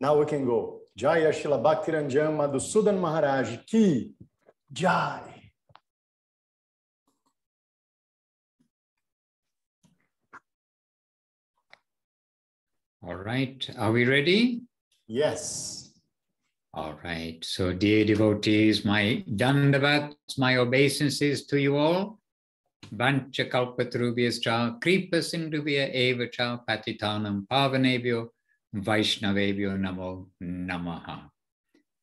Now we can go. Jaya Srila Madhusudan Maharaj ki Jai. All right, are we ready? Yes. All right, so dear devotees, my dandavats, my obeisances to you all. Vancha kalpatarubhyascha kripa sindhubhya evacha patitanam pavanebhyo vaishnavebhyo namo namaha.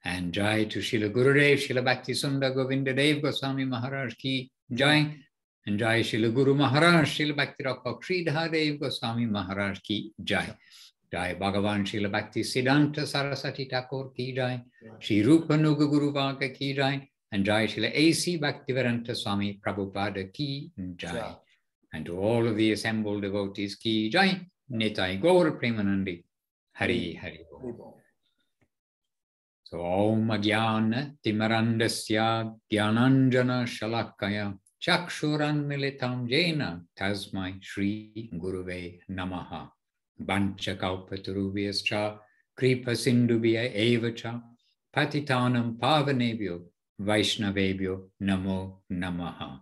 And Jai to Srila Gurudev, Srila Bhaktisunda Govinda Dev Goswami Maharaj ki Jai. And Jai Srila Guru Maharaj, Srila Bhakti Rakha Sridhar Dev Goswami Maharaj ki Jai. Jai Bhagavan Srila Bhakti Siddhanta Saraswati Thakur ki Jai. Shri Rupa Nuga Guru Bhaga ki Jai. And Jai Srila A.C. Bhaktivedanta Swami Prabhupada ki Jai. And to all of the assembled devotees ki Jai. Nitai Gaur Premanandi. Hari Hari. So Om Agyana Timarandasya Dhyananjana Shalakaya Chakshuran Militam Jena Tasmai Shri Guruve Namaha. Vancha Kalpatarubhyascha Kripa Sindhubhya Evacha Patitanam Pavanebhyo Vaishnavebhyo Namo Namaha.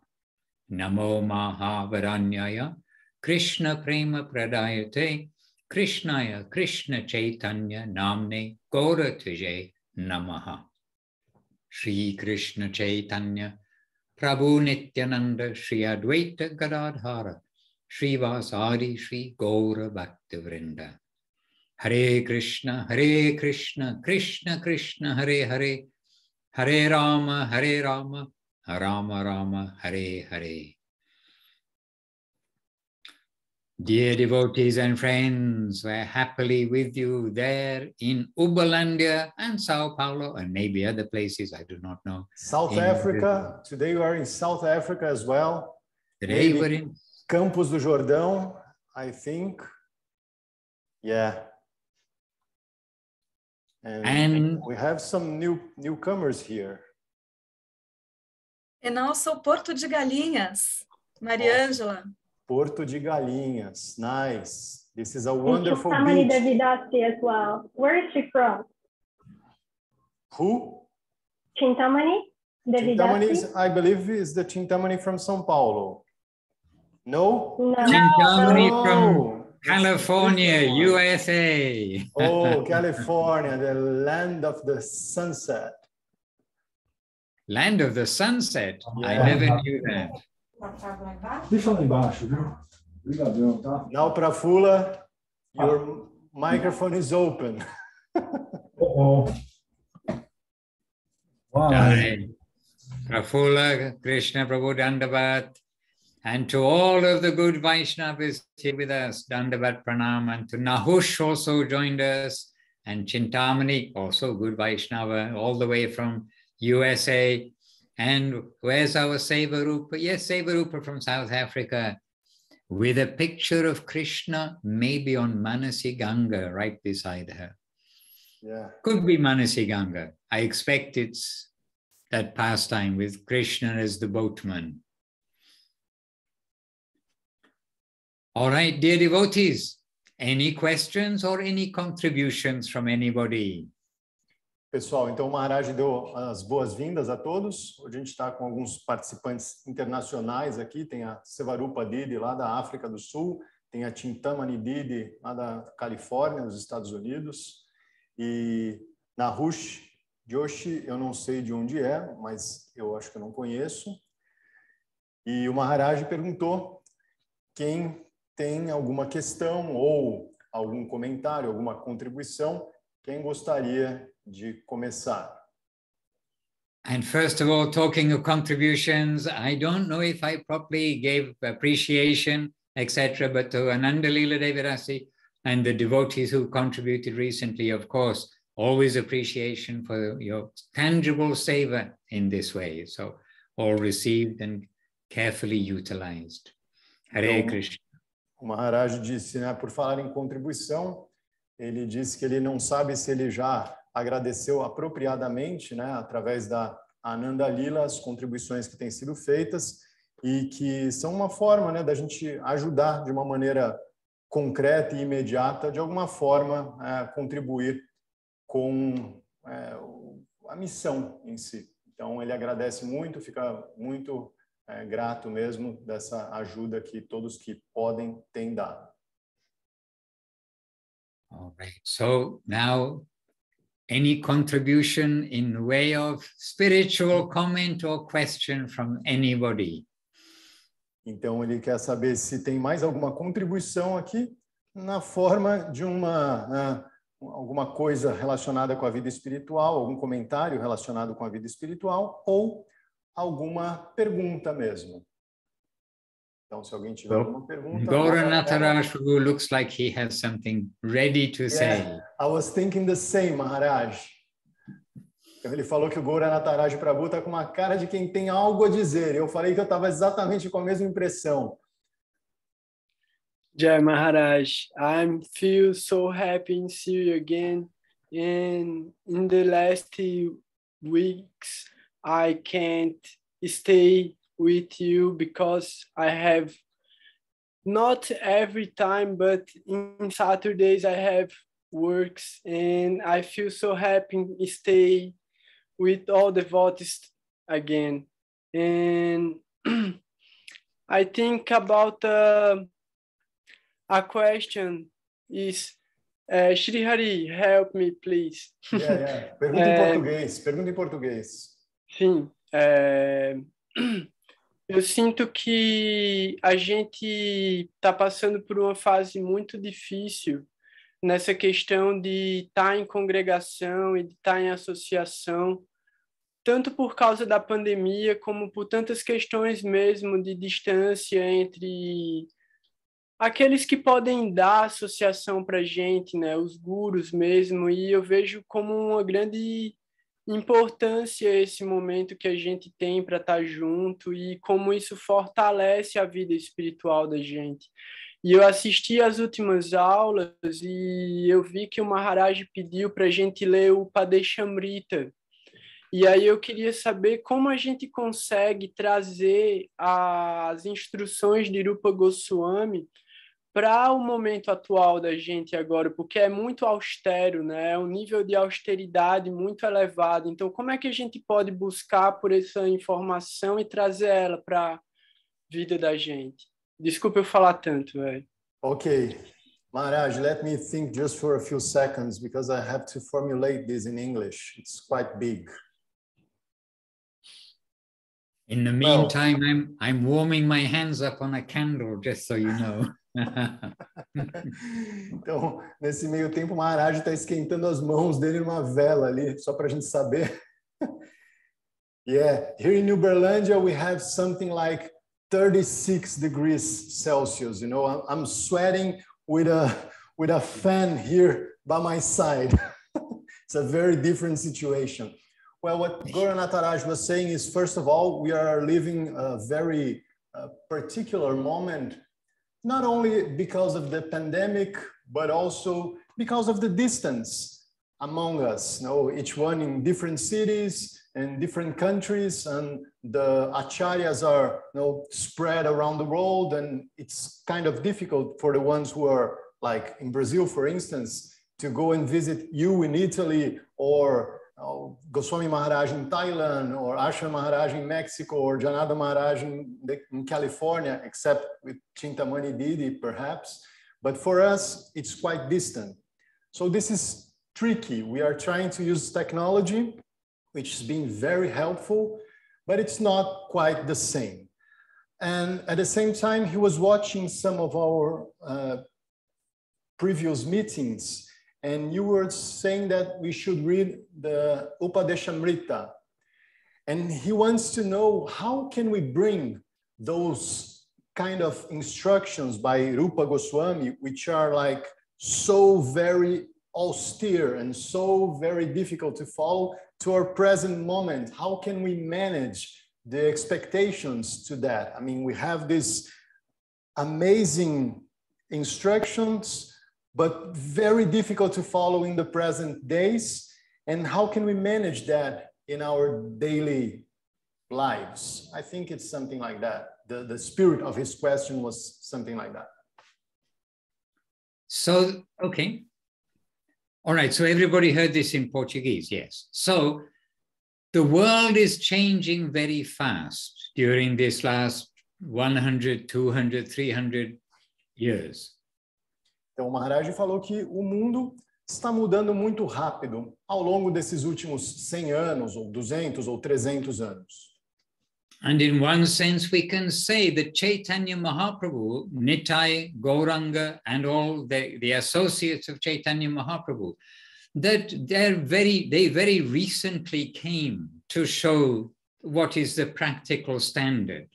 Namo Mahavaranyaya Krishna Prema Pradayate Krishnaya Krishna Chaitanya Namne Gaurataje Namaha. Shri Krishna Chaitanya Prabhu Nityananda Shri Advaita Gadadhara Shri Vasadi Shri Gaura Bhaktivrinda. Hare Krishna Krishna Krishna Hare Hare Hare Rama Rama Rama Hare Hare. Dear devotees and friends, we're happily with you there in Uberlandia and Sao Paulo and maybe other places, I do not know. South Africa, today we are in South Africa as well. Today we're in Campos do Jordão, I think. Yeah. And we have some newcomers here. And also Porto de Galinhas, Mariângela. Porto de Galinhas, nice. This is a wonderful Chintamani beach. Devidasi as well. Where is she from? Who? Chintamani Devidasi. Chintamani, I believe, is the Chintamani from São Paulo. No? No. Chintamani from California, USA. Oh, California, the land of the sunset. Land of the sunset? Yeah. I never knew that. Deixa lá embaixo, viu? Obrigadão, tá? Now, Prafula, your microphone is open. Wow. Prafula, Krishna Prabhu Dandavat, and to all of the good Vaishnavas here with us, Dandavat Pranam, and to Nahush also joined us, and Chintamani, also good Vaishnava, all the way from USA. And where's our Sevarupa? Yes, Sevarupa from South Africa, with a picture of Krishna, maybe on Manasi Ganga, right beside her. Yeah. Could be Manasi Ganga. I expect it's that pastime with Krishna as the boatman. All right, dear devotees, any questions or any contributions from anybody? Pessoal, então o Maharaj deu as boas-vindas a todos. Hoje a gente está com alguns participantes internacionais aqui. Tem a Sevarupa Didi, lá da África do Sul. Tem a Chintamani Didi, lá da Califórnia, nos Estados Unidos. E Nahush Joshi, eu não sei de onde é, mas eu acho que eu não conheço. E o Maharaj perguntou quem tem alguma questão ou algum comentário, alguma contribuição, quem gostaria de começar. And first of all, talking of contributions, I don't know if I properly gave appreciation, etc., but to Ananda Lila Devirasi and the devotees who contributed recently, of course, always appreciation for your tangible seva in this way. So all received and carefully utilized. Hare Krishna. O Maharaj disse, né, por falar em contribuição, ele disse que ele não sabe se ele já agradeceu apropriadamente, né, através da Ananda Lila, as contribuições que têm sido feitas e que são uma forma, né, da gente ajudar de uma maneira concreta e imediata, de alguma forma, contribuir com a missão em si. Então, ele agradece muito, fica muito grato mesmo dessa ajuda que todos que podem têm dado. All right. So now, any contribution in the way of spiritual comment or question from anybody? Então, ele quer saber se tem mais alguma contribuição aqui na forma de alguma coisa relacionada com a vida espiritual, algum comentário relacionado com a vida espiritual ou alguma pergunta mesmo. Então, se alguém tiver alguma pergunta... Gauranath Maharaj looks like he has something ready to say. I was thinking the same, Maharaj. Então, ele falou que o Gauranath Prabhu está com uma cara de quem tem algo a dizer. Eu falei que eu estava exatamente com a mesma impressão. Jai Maharaj, I feel so happy to see you again. And in the last weeks, I can't stay with you because I have not every time, but in Saturdays I have works, and I feel so happy to stay with all the devotees again. And I think about a question is, Shri Hari, help me, please. Yeah. Pergunta em português. Pergunta em português. Sim. Eu sinto que a gente está passando por uma fase muito difícil nessa questão de estar em congregação e de estar em associação, tanto por causa da pandemia, como por tantas questões mesmo de distância entre aqueles que podem dar associação para a gente, né, os gurus mesmo, e eu vejo como uma grande importância esse momento que a gente tem para estar junto e como isso fortalece a vida espiritual da gente. E eu assisti às últimas aulas e eu vi que o Maharaj pediu para a gente ler o Padeshamrita. E aí eu queria saber como a gente consegue trazer as instruções de Rupa Goswami para o momento atual da gente agora, porque é muito austero, né? É um nível de austeridade muito elevado. Então, como é que a gente pode buscar por essa informação e trazer ela para a vida da gente? Desculpa eu falar tanto, velho. Okay. Maharaj, let me think just for a few seconds because I have to formulate this in English. It's quite big. In the meantime, I'm warming my hands up on a candle, just so you know. Então, nesse meio tempo, o Maharaj está esquentando as mãos dele numa vela ali, só para a gente saber. Yeah, here in Uberlândia, we have something like 36 degrees Celsius. You know, I'm sweating with a fan here by my side. It's a very different situation. Well, what Gauranath Maharaj was saying is, first of all, we are living a very particular moment, not only because of the pandemic, but also because of the distance among us. You know, each one in different cities and different countries, and the acharyas are, you know, spread around the world, and it's kind of difficult for the ones who are like in Brazil, for instance, to go and visit you in Italy, or Goswami Maharaj in Thailand, or Ashram Maharaj in Mexico, or Janada Maharaj in California, except with Chintamani Didi, perhaps. But for us, it's quite distant. So this is tricky. We are trying to use technology, which has been very helpful, but it's not quite the same. And at the same time, he was watching some of our previous meetings, and you were saying that we should read the Upadeshamrita. And he wants to know, how can we bring those kind of instructions by Rupa Goswami, which are like so very austere and so very difficult to follow, to our present moment? How can we manage the expectations to that? I mean, we have these amazing instructions, but very difficult to follow in the present days. And how can we manage that in our daily lives? I think it's something like that. The spirit of his question was something like that. So, okay. All right, so everybody heard this in Portuguese, yes. So the world is changing very fast during this last 100, 200, 300 years. Então, o Maharaj falou que o mundo está mudando muito rápido ao longo desses últimos 100 anos, ou 200, ou 300 anos. And in one sense, we can say that Chaitanya Mahaprabhu, Nitai, Gauranga, and all the associates of Chaitanya Mahaprabhu, that they very recently came to show what is the practical standard.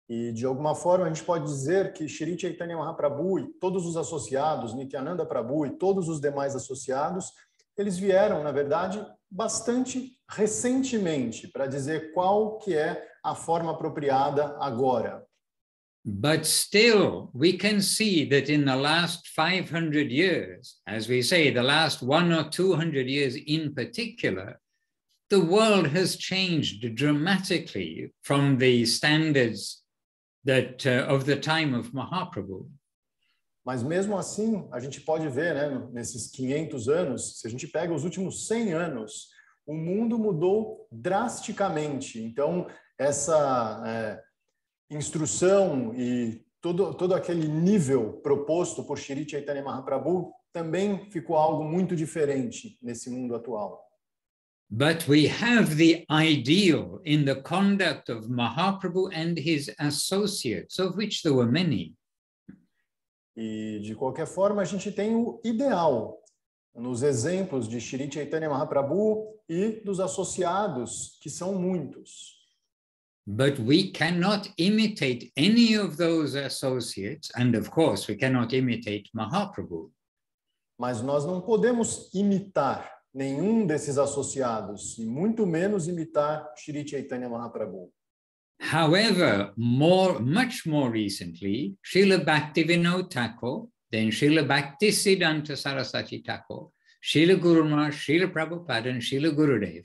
E, de alguma forma, a gente pode dizer que Shri Chaitanya Mahaprabhu e todos os associados, Nityananda Prabhu e todos os demais associados, eles vieram, na verdade, bastante recentemente para dizer qual que é a forma apropriada agora. But still, we can see that in the last 500 years, as we say, the last 100 or 200 years in particular, the world has changed dramatically from the standards that of the time of Mahaprabhu. Mas mesmo assim, a gente pode ver, né, nesses 500 anos, se a gente pega os últimos 100 anos, o mundo mudou drasticamente. Então, essa instrução e todo aquele nível proposto por Shri Chaitanya Mahaprabhu também ficou algo muito diferente nesse mundo atual. But we have the ideal in the conduct of Mahaprabhu and his associates, of which there were many. E, de qualquer forma, a gente tem o ideal nos exemplos de Shri Chaitanya Mahaprabhu e dos associados, que são muitos. But we cannot imitate any of those associates, and of course we cannot imitate Mahaprabhu. Mas nós não podemos imitar nenhum desses associados, e muito menos imitar Shri Chaitanya Mahaprabhu. However, much more recently, Srila Bhaktivinoda Thakur, then Srila Bhaktisiddhanta Saraswati Thakur, Srila Guru Maharaj, Srila Prabhupada, and Srila Gurudev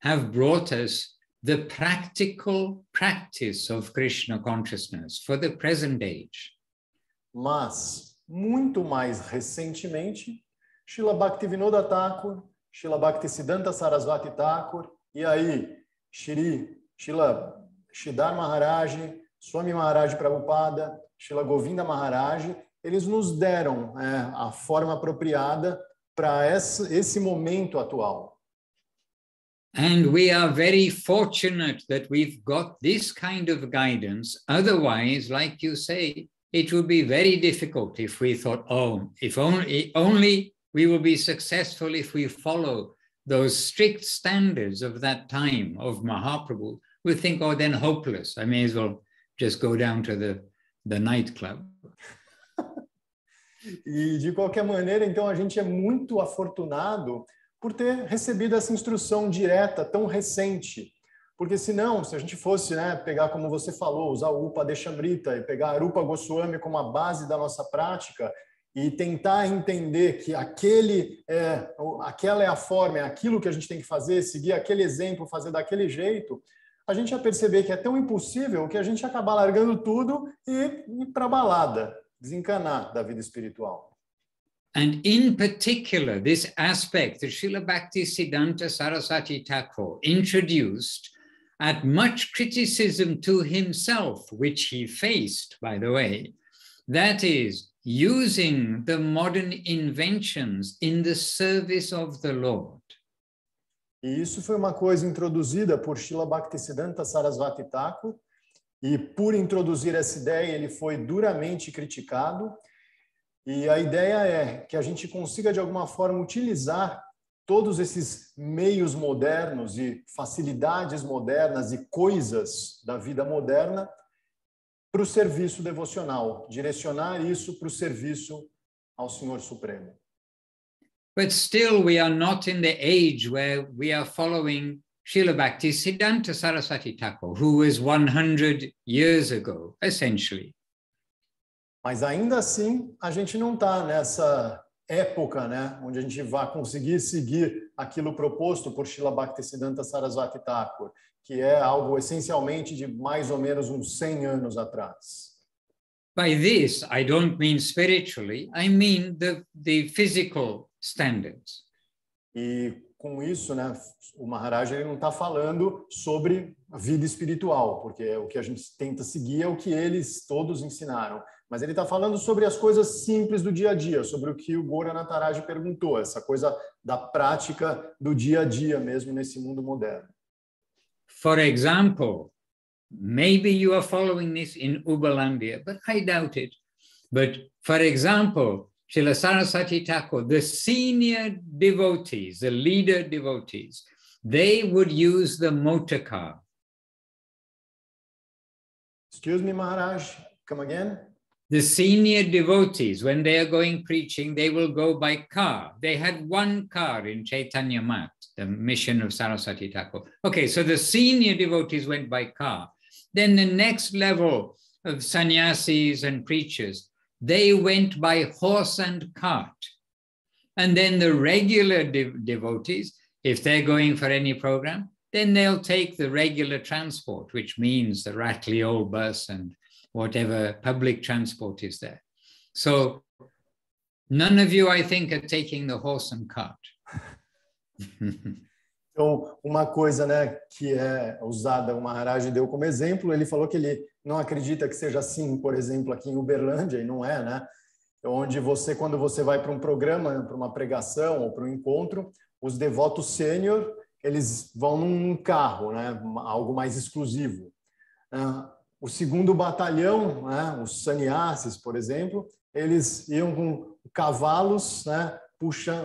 have brought us the practical practice of Krishna consciousness for the present age. Mas, muito mais recentemente, Srila Bhaktivinoda Thakur, Srila Bhaktisiddhanta Saraswati Thakur, e aí, Srila Sridhar Maharaj, Swami Maharaj Prabhupada, Srila Govinda Maharaj, eles nos deram a forma apropriada para esse momento atual. And we are very fortunate that we've got this kind of guidance. Otherwise, like you say, it would be very difficult if we thought, oh, if only we will be successful if we follow those strict standards of that time of Mahaprabhu. We think, oh, then hopeless. I may as well just go down to the nightclub. E, de qualquer maneira, então, a gente é muito afortunado por ter recebido essa instrução direta tão recente. Porque senão, se a gente fosse, né, pegar, como você falou, usar o Upadeshamrita e pegar a Rupa Goswami como a base da nossa prática e tentar entender que aquela é a forma, é aquilo que a gente tem que fazer, seguir aquele exemplo, fazer daquele jeito, a gente ia perceber que é tão impossível que a gente ia acabar largando tudo e ir para a balada, desencanar da vida espiritual. And in particular, this aspect that Srila Bhaktisiddhanta Saraswati Thakur introduced at much criticism to himself, which he faced, by the way, that is, using the modern inventions in the service of the Lord. E isso foi uma coisa introduzida por Srila Bhaktisiddhanta Saraswati Thakur, e por introduzir essa ideia ele foi duramente criticado, e a ideia é que a gente consiga de alguma forma utilizar todos esses meios modernos e facilidades modernas e coisas da vida moderna para o serviço devocional, direcionar isso para o serviço ao Senhor Supremo. But still, we are not in the age where we are following Srila Bhaktisiddhanta Saraswati Thakur, who was 100 years ago, essentially. Mas ainda assim, a gente não está nessa época, né, onde a gente vai conseguir seguir aquilo proposto por Srila Bhaktisiddhanta Saraswati Thakur, que é algo essencialmente de mais ou menos uns 100 anos atrás. By this, I don't mean spiritually, I mean the physical standards. E com isso, né, o Maharaj ele não está falando sobre a vida espiritual, porque o que a gente tenta seguir é o que eles todos ensinaram. Mas ele está falando sobre as coisas simples do dia a dia, sobre o que o Gauranataraj perguntou, essa coisa da prática do dia a dia mesmo nesse mundo moderno. For example, maybe you are following this in Ubalandia, but I doubt it. But for example, Srila Saraswati Thakur, the senior devotees, the leader devotees, they would use the motor car. Excuse me, Maharaj, come again? The senior devotees, when they are going preaching, they will go by car. They had one car in Chaitanya Mat, the mission of Saraswati Thakur. Okay, so the senior devotees went by car. Then the next level of sannyasis and preachers, they went by horse and cart. And then the regular devotees, if they're going for any program, then they'll take the regular transport, which means the rattly old bus and whatever public transport is there. So none of you, I think, are taking the horse and cart. Então, uma coisa, né, que é usada, o Maharaj deu como exemplo, ele falou que ele não acredita que seja assim, por exemplo, aqui em Uberlândia, e não é, né? Onde você, quando você vai para um programa, para uma pregação ou para um encontro, os devotos sênior, eles vão num carro, né, algo mais exclusivo. O segundo batalhão, né, os sannyasis, por exemplo, eles iam com cavalos, né,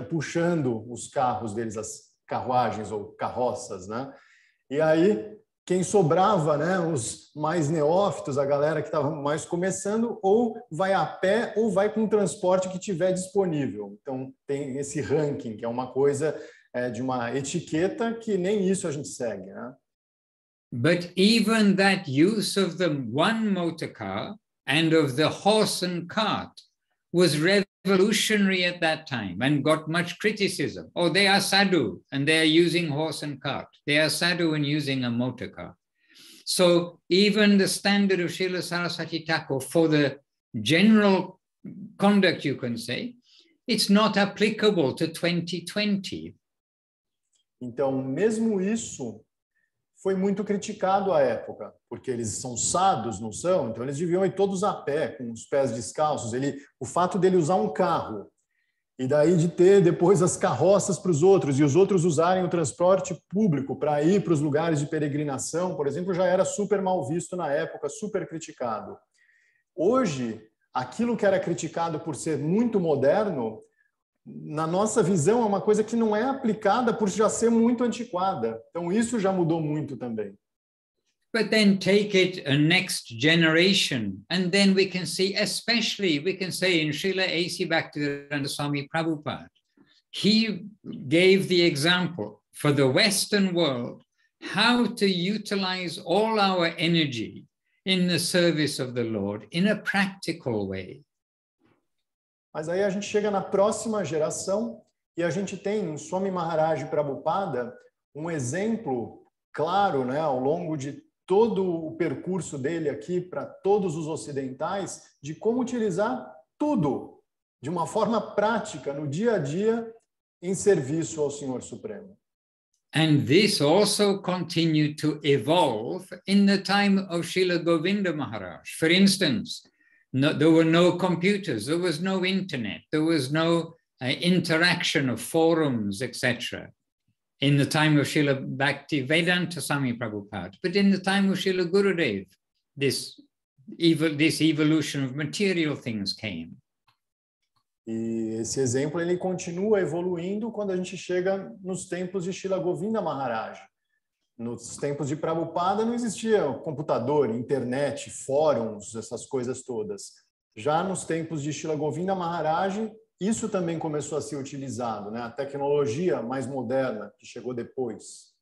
puxando os carros deles, as carruagens ou carroças, né? E aí, quem sobrava, né, os mais neófitos, a galera que estava mais começando, ou vai a pé ou vai com o transporte que tiver disponível. Então, tem esse ranking, que é uma coisa de uma etiqueta que nem isso a gente segue, né? But even that use of the one motor car and of the horse and cart was revolutionary at that time and got much criticism. Oh, they are sadhu and they are using horse and cart. They are sadhu and using a motor car. So even the standard of Srila Saraswati Thakur for the general conduct, you can say, it's not applicable to 2020. Então, mesmo isso foi muito criticado à época, porque eles são sadhus, não são? Então, eles deviam ir todos a pé, com os pés descalços. O fato dele usar um carro, e daí de ter depois as carroças para os outros, e os outros usarem o transporte público para ir para os lugares de peregrinação, por exemplo, já era super mal visto na época, super criticado. Hoje, aquilo que era criticado por ser muito moderno, na nossa visão, é uma coisa que não é aplicada por já ser muito antiquada. Então, isso já mudou muito também. But then take it a next generation, and then we can see, especially, we can say in Srila A.C. Bhaktivedanta Swami Prabhupada, he gave the example for the Western world, how to utilize all our energy in the service of the Lord in a practical way. Mas aí a gente chega na próxima geração e a gente tem em Swami Maharaj Prabhupada um exemplo claro, né, ao longo de todo o percurso dele aqui para todos os ocidentais, de como utilizar tudo de uma forma prática no dia a dia em serviço ao Senhor Supremo. And this also continued to evolve in the time of Srila Govinda Maharaj. For instance, there were no computers, there was no internet, there was no interaction of forums, etc. in the time of Srila Bhaktivedanta Swami Prabhupada. But in the time of Srila Gurudev, this evolution of material things came. E esse exemplo ele continua evoluindo quando a gente chega nos tempos de Srila Govinda Maharaj. Nos tempos de Prabhupada não existia computador, internet, fóruns, essas coisas todas. Já nos tempos de Srila Govinda Maharaj, isso também começou a ser utilizado, né? A tecnologia mais moderna que chegou depois.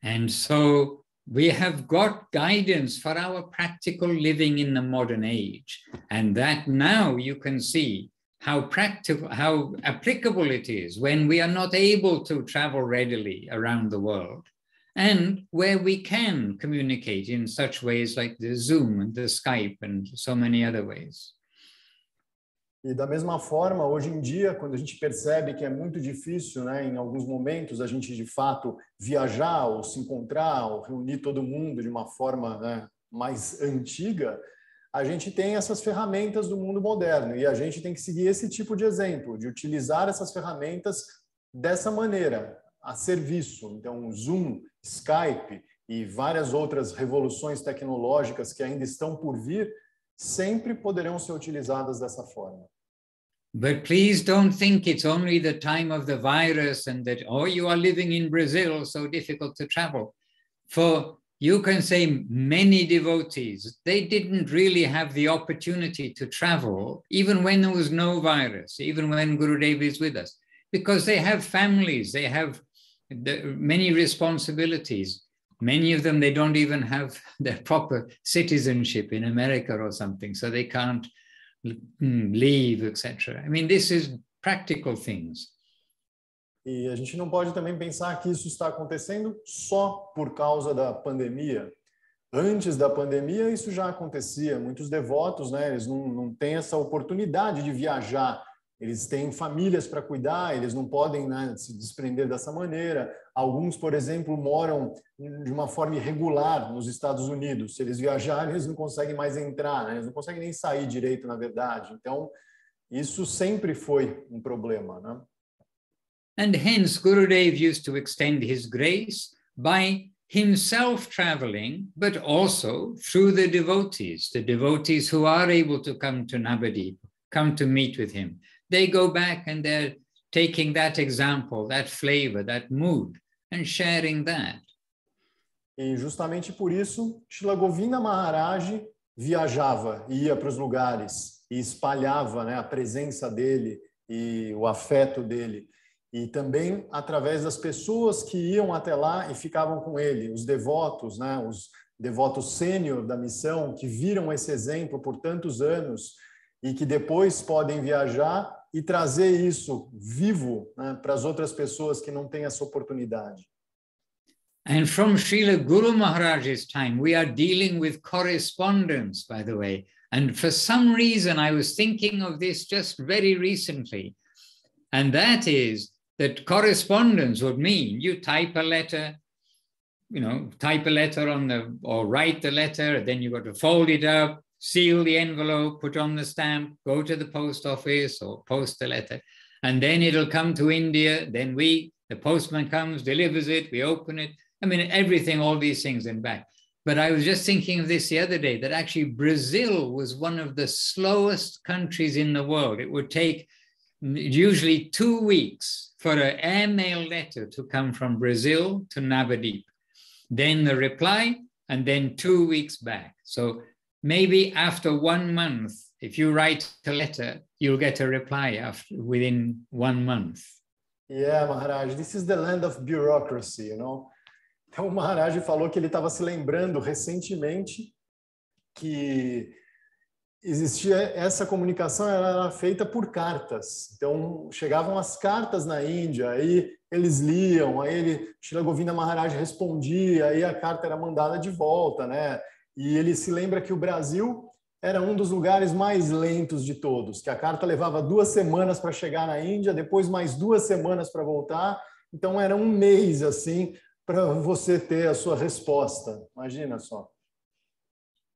And so we have got guidance for our practical living in the modern age. And that now you can see how practical, how applicable it is when we are not able to travel readily around the world. And where we can communicate in such ways like the Zoom and the Skype and so many other ways. E da mesma forma, hoje em dia, quando a gente percebe que é muito difícil, né, em alguns momentos, a gente de fato viajar ou se encontrar ou reunir todo mundo de uma forma, né, mais antiga, a gente tem essas ferramentas do mundo moderno e a gente tem que seguir esse tipo de exemplo, de utilizar essas ferramentas dessa maneira, a serviço. Então, Zoom, Skype e várias outras revoluções tecnológicas que ainda estão por vir, sempre poderão ser utilizadas dessa forma. But please don't think it's only the time of the virus and that, oh, you are living in Brazil, so difficult to travel. For you can say many devotees, they didn't really have the opportunity to travel, even when there was no virus, even when Gurudev is with us, because they have families, they have many responsibilities. Many of them, they don't even have their proper citizenship in America or something, so they can't leave, etc. I mean, this is practical things. E a gente não pode também pensar que isso está acontecendo só por causa da pandemia. Antes da pandemia, isso já acontecia. Muitos devotos, né, eles não têm essa oportunidade de viajar. Eles têm famílias para cuidar, eles não podem, né, se desprender dessa maneira. Alguns, por exemplo, moram de uma forma irregular nos Estados Unidos. Se eles viajarem, eles não conseguem mais entrar, né? Eles não conseguem nem sair direito, na verdade. Então, isso sempre foi um problema, né? And hence, Gurudev used to extend his grace by himself traveling, but also through the devotees who are able to come to Navadip, come to meet with him. They go back and they're taking that example, that flavor, that mood, and sharing that. E justamente por isso, Srila Govinda Maharaj viajava, ia para os lugares e espalhava, né, a presença dele e o afeto dele. E também através das pessoas que iam até lá e ficavam com ele, os devotos, né, os devotos sênior da missão, que viram esse exemplo por tantos anos e que depois podem viajar e trazer isso vivo, né, para as outras pessoas que não têm essa oportunidade. And from Srila Guru Maharaj's time, we are dealing with correspondence, by the way. And for some reason, I was thinking of this just very recently. And that is that correspondence would mean you type a letter, or write the letter, then you've got to fold it up, seal the envelope, put on the stamp, go to the post office or post the letter, and then it'll come to India. Then the postman comes, delivers it, we open it. I mean, everything, all these things and back. But I was just thinking of this the other day, that actually Brazil was one of the slowest countries in the world. It would take usually 2 weeks for an airmail letter to come from Brazil to Navadip. Then the reply, and then 2 weeks back. So maybe after 1 month, if you write a letter, you'll get a reply within 1 month. Yeah, Maharaj, this is the land of bureaucracy, you know. Então, o Maharaj falou que ele estava se lembrando recentemente que existia essa comunicação, era feita por cartas. Então, chegavam as cartas na Índia, aí eles liam, aí Srila Govinda Maharaj respondia, aí a carta era mandada de volta, né? E ele se lembra que o Brasil era um dos lugares mais lentos de todos, que a carta levava 2 semanas para chegar na Índia, depois mais 2 semanas para voltar, então era 1 mês, assim, para você ter a sua resposta. Imagina só.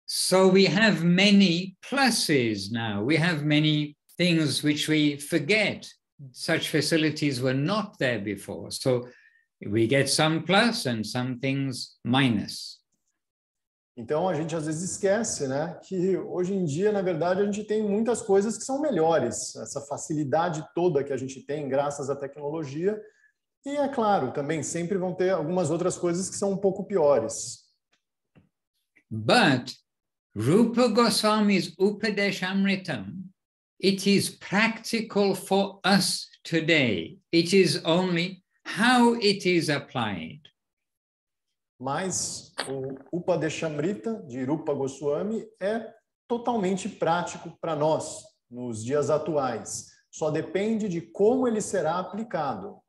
So we have many pluses now. We have many things which we forget. Such facilities were not there before. So we get some plus and some things minus. Então a gente às vezes esquece, né, que hoje em dia, na verdade, a gente tem muitas coisas que são melhores. Essa facilidade toda que a gente tem graças à tecnologia. E, é claro, também sempre vão ter algumas outras coisas que são um pouco piores. But Rupa Goswami's Upadeshamritam, it is practical for us today. It is only how it is applied. Mas o Upadeshamrita de Rupa Goswami é totalmente prático para nós, nos dias atuais. Só depende de como ele será aplicado.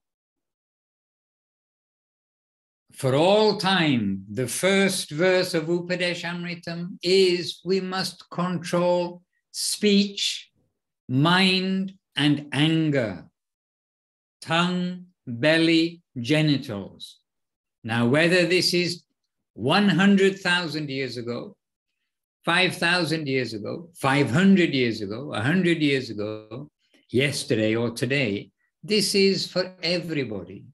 For all time, the first verse of Upadeshamritam is we must control speech, mind and anger, tongue, belly, genitals. Now, whether this is 100,000 years ago, 5,000 years ago, 500 years ago, 100 years ago, yesterday or today, this is for everybody.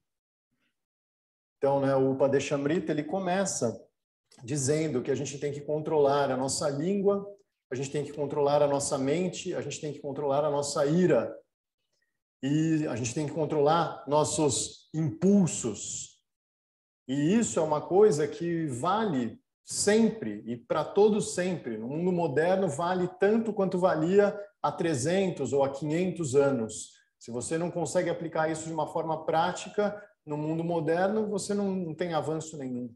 Então, né, o Upadeshamrita, ele começa dizendo que a gente tem que controlar a nossa língua, a gente tem que controlar a nossa mente, a gente tem que controlar a nossa ira. E a gente tem que controlar nossos impulsos. E isso é uma coisa que vale sempre e para todos sempre. No mundo moderno vale tanto quanto valia há 300 ou há 500 anos. Se você não consegue aplicar isso de uma forma prática, no mundo moderno você não tem avanço nenhum.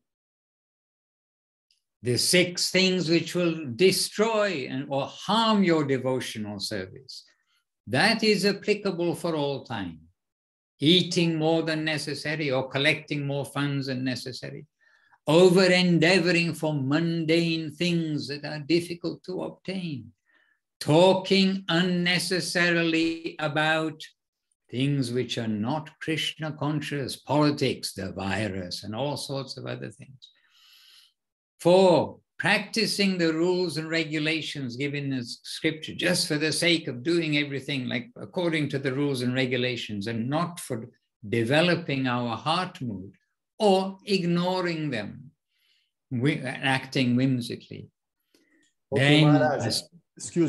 The 6 things which will destroy or harm your devotional service. That is applicable for all time. Eating more than necessary or collecting more funds than necessary. Over-endeavoring for mundane things that are difficult to obtain. Talking unnecessarily about things which are not Krishna conscious, politics, the virus, and all sorts of other things. 4, practicing the rules and regulations given in scripture just for the sake of doing everything like according to the rules and regulations and not for developing our heart mood or ignoring them, acting whimsically. Okay, then Maharaj.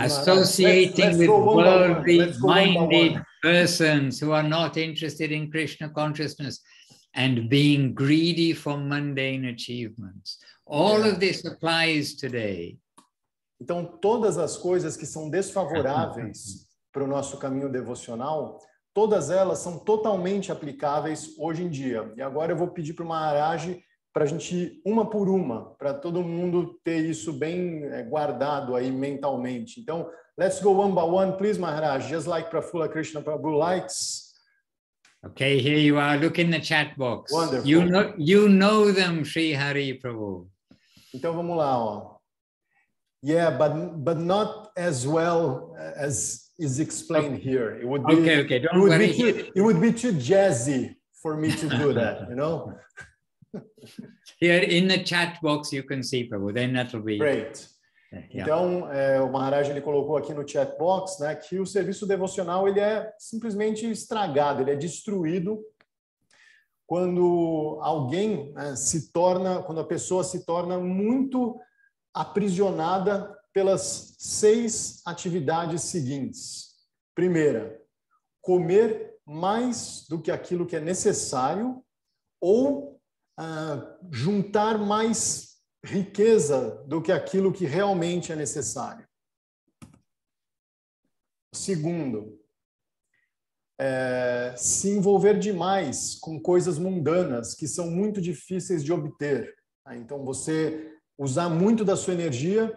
associating with worldly-minded persons who are not interested in Krishna consciousness and being greedy for mundane achievements. All of this applies today. Então, todas as coisas que são desfavoráveis para o nosso caminho devocional, todas elas são totalmente aplicáveis hoje em dia. E agora eu vou pedir para o Maharaj para a gente ir uma por uma, para todo mundo ter isso bem guardado aí mentalmente. Então, let's go one by one, please, Maharaj, just like Prafula Krishna Prabhu likes. Okay, here you are. Look in the chat box. Wonderful. You know them, Sri Hari Prabhu. Então vamos lá, ó. Yeah, but not as well as is explained here. It would be okay. Don't worry. It would be too jazzy for me to do that, you know. Here in the chat box you can see, Prabhu. Then that'll be great. Então, o Maharaj ele colocou aqui no chat box, né, que o serviço devocional ele é simplesmente estragado, ele é destruído quando alguém quando a pessoa se torna muito aprisionada pelas 6 atividades seguintes. Primeira, comer mais do que aquilo que é necessário ou juntar mais riqueza do que aquilo que realmente é necessário. Segundo, se envolver demais com coisas mundanas que são muito difíceis de obter. Então, você usar muito da sua energia.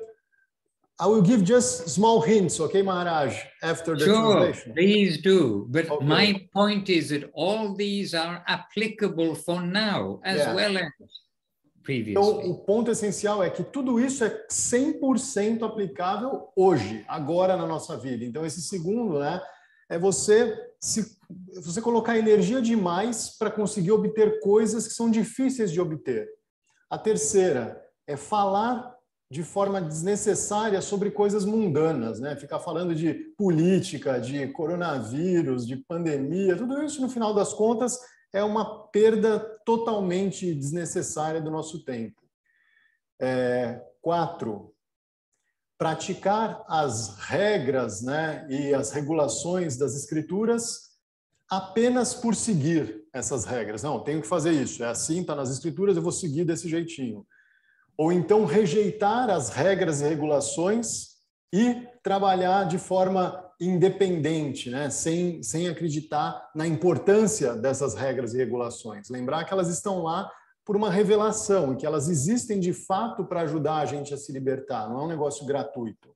I will give just small hints, okay, Maharaj, after the translation. Please do. But my point is that all these are applicable for now as well as previously. Então, o ponto essencial é que tudo isso é 100% aplicável hoje, agora na nossa vida. Então, esse segundo, né, é você colocar energia demais para conseguir obter coisas que são difíceis de obter. A terceira é falar de forma desnecessária sobre coisas mundanas, né? Ficar falando de política, de coronavírus, de pandemia, tudo isso, no final das contas, é uma perda totalmente desnecessária do nosso tempo. 4, praticar as regras, né, e as regulações das escrituras apenas por seguir essas regras. Não, tenho que fazer isso, é assim, está nas escrituras, eu vou seguir desse jeitinho. Ou então rejeitar as regras e regulações e trabalhar de forma independente, né? sem acreditar na importância dessas regras e regulações. Lembrar que elas estão lá por uma revelação e que elas existem de fato para ajudar a gente a se libertar, não é um negócio gratuito.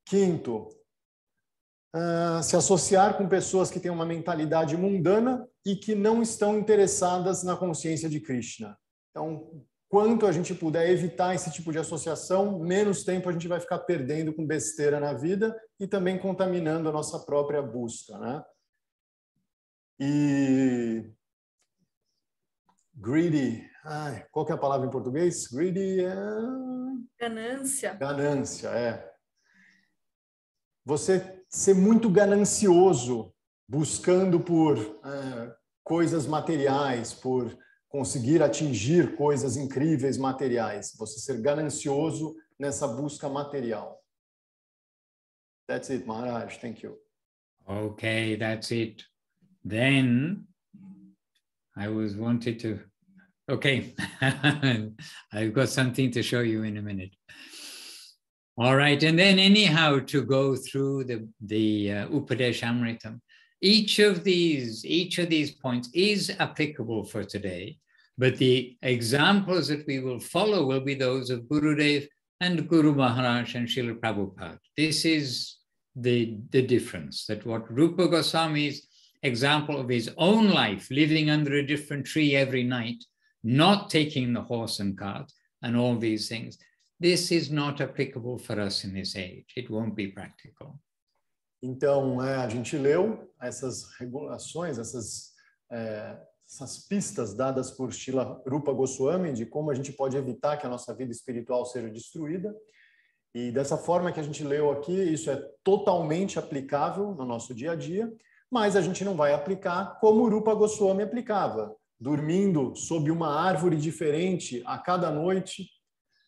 5, se associar com pessoas que têm uma mentalidade mundana e que não estão interessadas na consciência de Krishna. Então, quanto a gente puder evitar esse tipo de associação, menos tempo a gente vai ficar perdendo com besteira na vida e também contaminando a nossa própria busca, né? E greedy, qual que é a palavra em português? Greedy é... Ganância. Ganância, é. Você ser muito ganancioso, buscando por coisas materiais, por conseguir atingir coisas incríveis materiais. Você ser ganancioso nessa busca material. That's it, Maharaj. Thank you. Okay, that's it. Then I was wanted to... Okay, I've got something to show you in a minute. All right, and then anyhow, to go through the Upadeshamritam, each of these points is applicable for today, but the examples that we will follow will be those of Gurudev and Guru Maharaj and Srila Prabhupada. This is the difference, that what Rupa Goswami's example of his own life, living under a different tree every night, not taking the horse and cart and all these things, this is not applicable for us in this age. It won't be practical. Então, a gente leu essas regulações, essas pistas dadas por Srila Rupa Goswami de como a gente pode evitar que a nossa vida espiritual seja destruída. E dessa forma que a gente leu aqui, isso é totalmente aplicável no nosso dia a dia, mas a gente não vai aplicar como Rupa Goswami aplicava, dormindo sob uma árvore diferente a cada noite,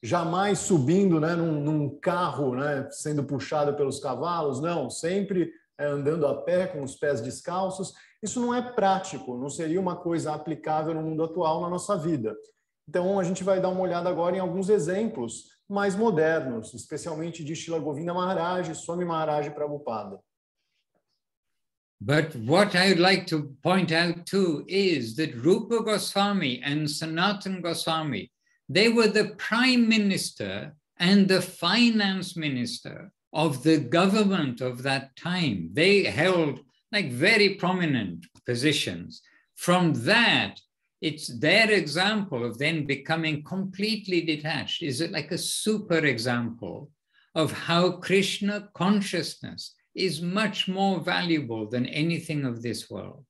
jamais subindo, né, num carro, né, sendo puxado pelos cavalos, não, sempre andando a pé com os pés descalços. Isso não é prático, não seria uma coisa aplicável no mundo atual, na nossa vida. Então, a gente vai dar uma olhada agora em alguns exemplos mais modernos, especialmente de Srila Govinda Maharaj, Swami Maharaj Prabhupada. But what I would like to point out too is that Rupa Goswami and Sanatana Goswami, they were the prime minister and the finance minister of the government of that time. They held like very prominent positions. From that, it's their example of then becoming completely detached. Is it like a super example of how Krishna consciousness is much more valuable than anything of this world?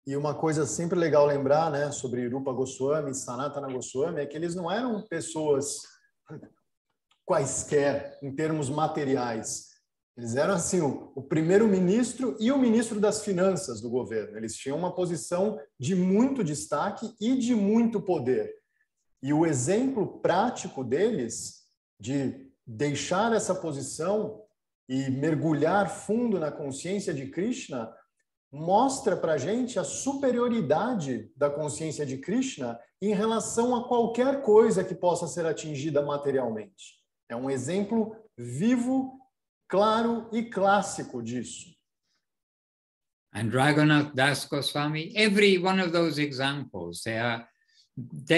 E uma coisa sempre legal lembrar, né, sobre Rupa Goswami e Sanatana Goswami é que eles não eram pessoas quaisquer em termos materiais. Eles eram assim o primeiro-ministro e o ministro das finanças do governo. Eles tinham uma posição de muito destaque e de muito poder. E o exemplo prático deles de deixar essa posição e mergulhar fundo na consciência de Krishna mostra para a gente a superioridade da consciência de Krishna em relação a qualquer coisa que possa ser atingida materialmente. É um exemplo vivo, claro e clássico disso. And Raghunath Das Goswami, every one of those examples, they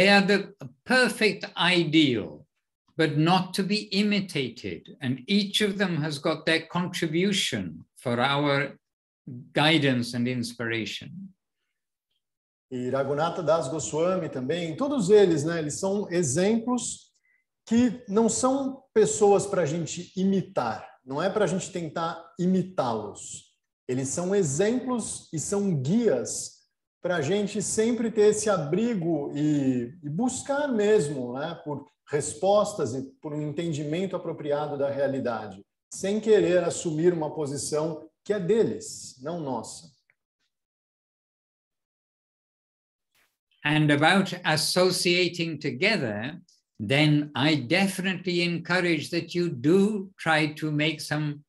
are the perfect ideal, but not to be imitated. And each of them has got their contribution for our guidance and inspiration. E Raghunatha Das Goswami também, todos eles, né, eles são exemplos que não são pessoas para a gente imitar, não é para a gente tentar imitá-los. Eles são exemplos e são guias para a gente sempre ter esse abrigo e buscar mesmo, né, por respostas e por um entendimento apropriado da realidade, sem querer assumir uma posição que é deles, não nossa. And about associating together, then I definitely encourage that you do try to make some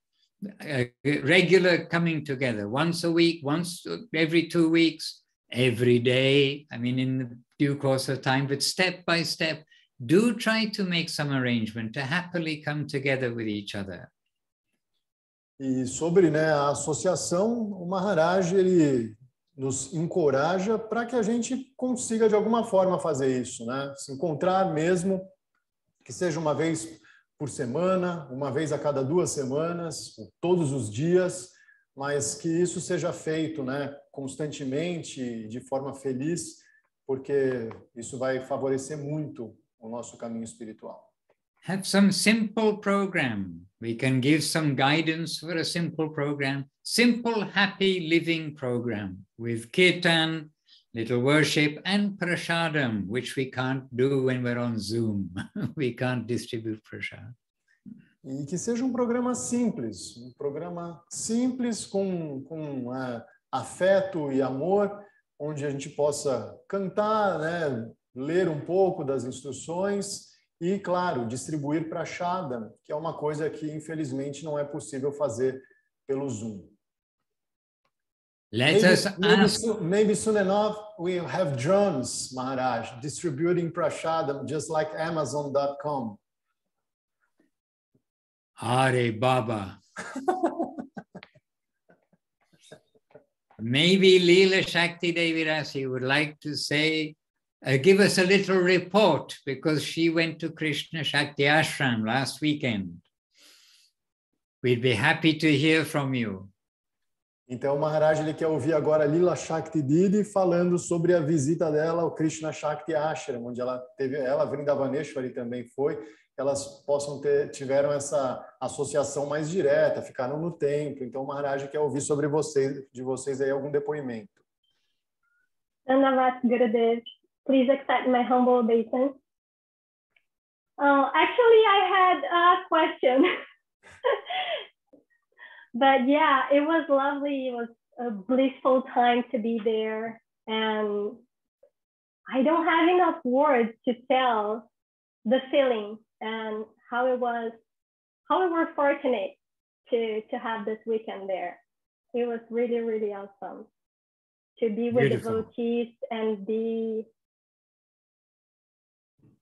regular coming together, once a week, once every 2 weeks, every day, I mean, in the due course of time, but step by step, do try to make some arrangement to happily come together with each other. E sobre, né, a associação, o Maharaj ele nos encoraja para que a gente consiga de alguma forma fazer isso, né? Se encontrar mesmo, que seja uma vez por semana, uma vez a cada 2 semanas, todos os dias, mas que isso seja feito, né, constantemente, de forma feliz, porque isso vai favorecer muito o nosso caminho espiritual. Have some simple program. We can give some guidance for a simple program. Simple, happy living program with kirtan, little worship, and prasadam, which we can't do when we're on Zoom. We can't distribute prasad. E que seja um programa simples com afeto e amor, onde a gente possa cantar, né, ler um pouco das instruções e, claro, distribuir prashadam, que é uma coisa que, infelizmente, não é possível fazer pelo Zoom. Maybe soon enough we'll have drones, Maharaj, distributing prashadam just like Amazon.com. Hare Baba. Maybe Leela Shakti Devi Rasi would like to say, give us a little report, because she went to Krishna Shakti Ashram last weekend. We'd be happy to hear from you. Então, o Maharaj ele quer ouvir agora Leela Shakti Didi falando sobre a visita dela ao Krishna Shakti Ashram, onde ela Vrindavaneshwari também foi. Elas tiveram essa associação mais direta, ficaram no templo. Então, o Maharaj quer ouvir sobre de vocês aí algum depoimento. Dhanyavad Gurudev, please accept my humble obeisance. Actually, I had a question. But yeah, it was lovely. It was a blissful time to be there. And I don't have enough words to tell the feeling and how we were fortunate to have this weekend there. It was really, really awesome to be with devotees and be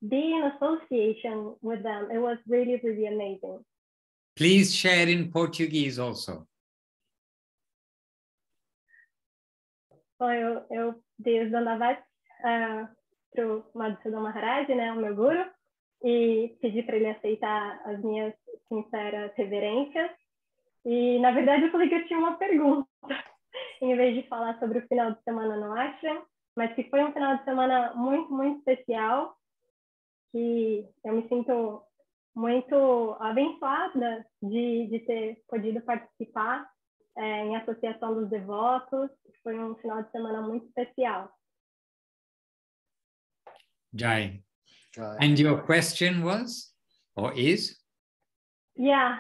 in association with them. It was really, really amazing. Please share in Portuguese also. Bom, eu dei os Dhanyavad para o Madhusudan Maharaj, né, o meu guru, e pedi para ele aceitar as minhas sinceras reverências. E, na verdade, eu falei que eu tinha uma pergunta, em vez de falar sobre o final de semana no ashram, mas que foi um final de semana muito, muito especial, que eu me sinto muito abençoada de ter podido participar em associação dos devotos. Foi um final de semana muito especial. Jai. And your question was, or is? Yeah,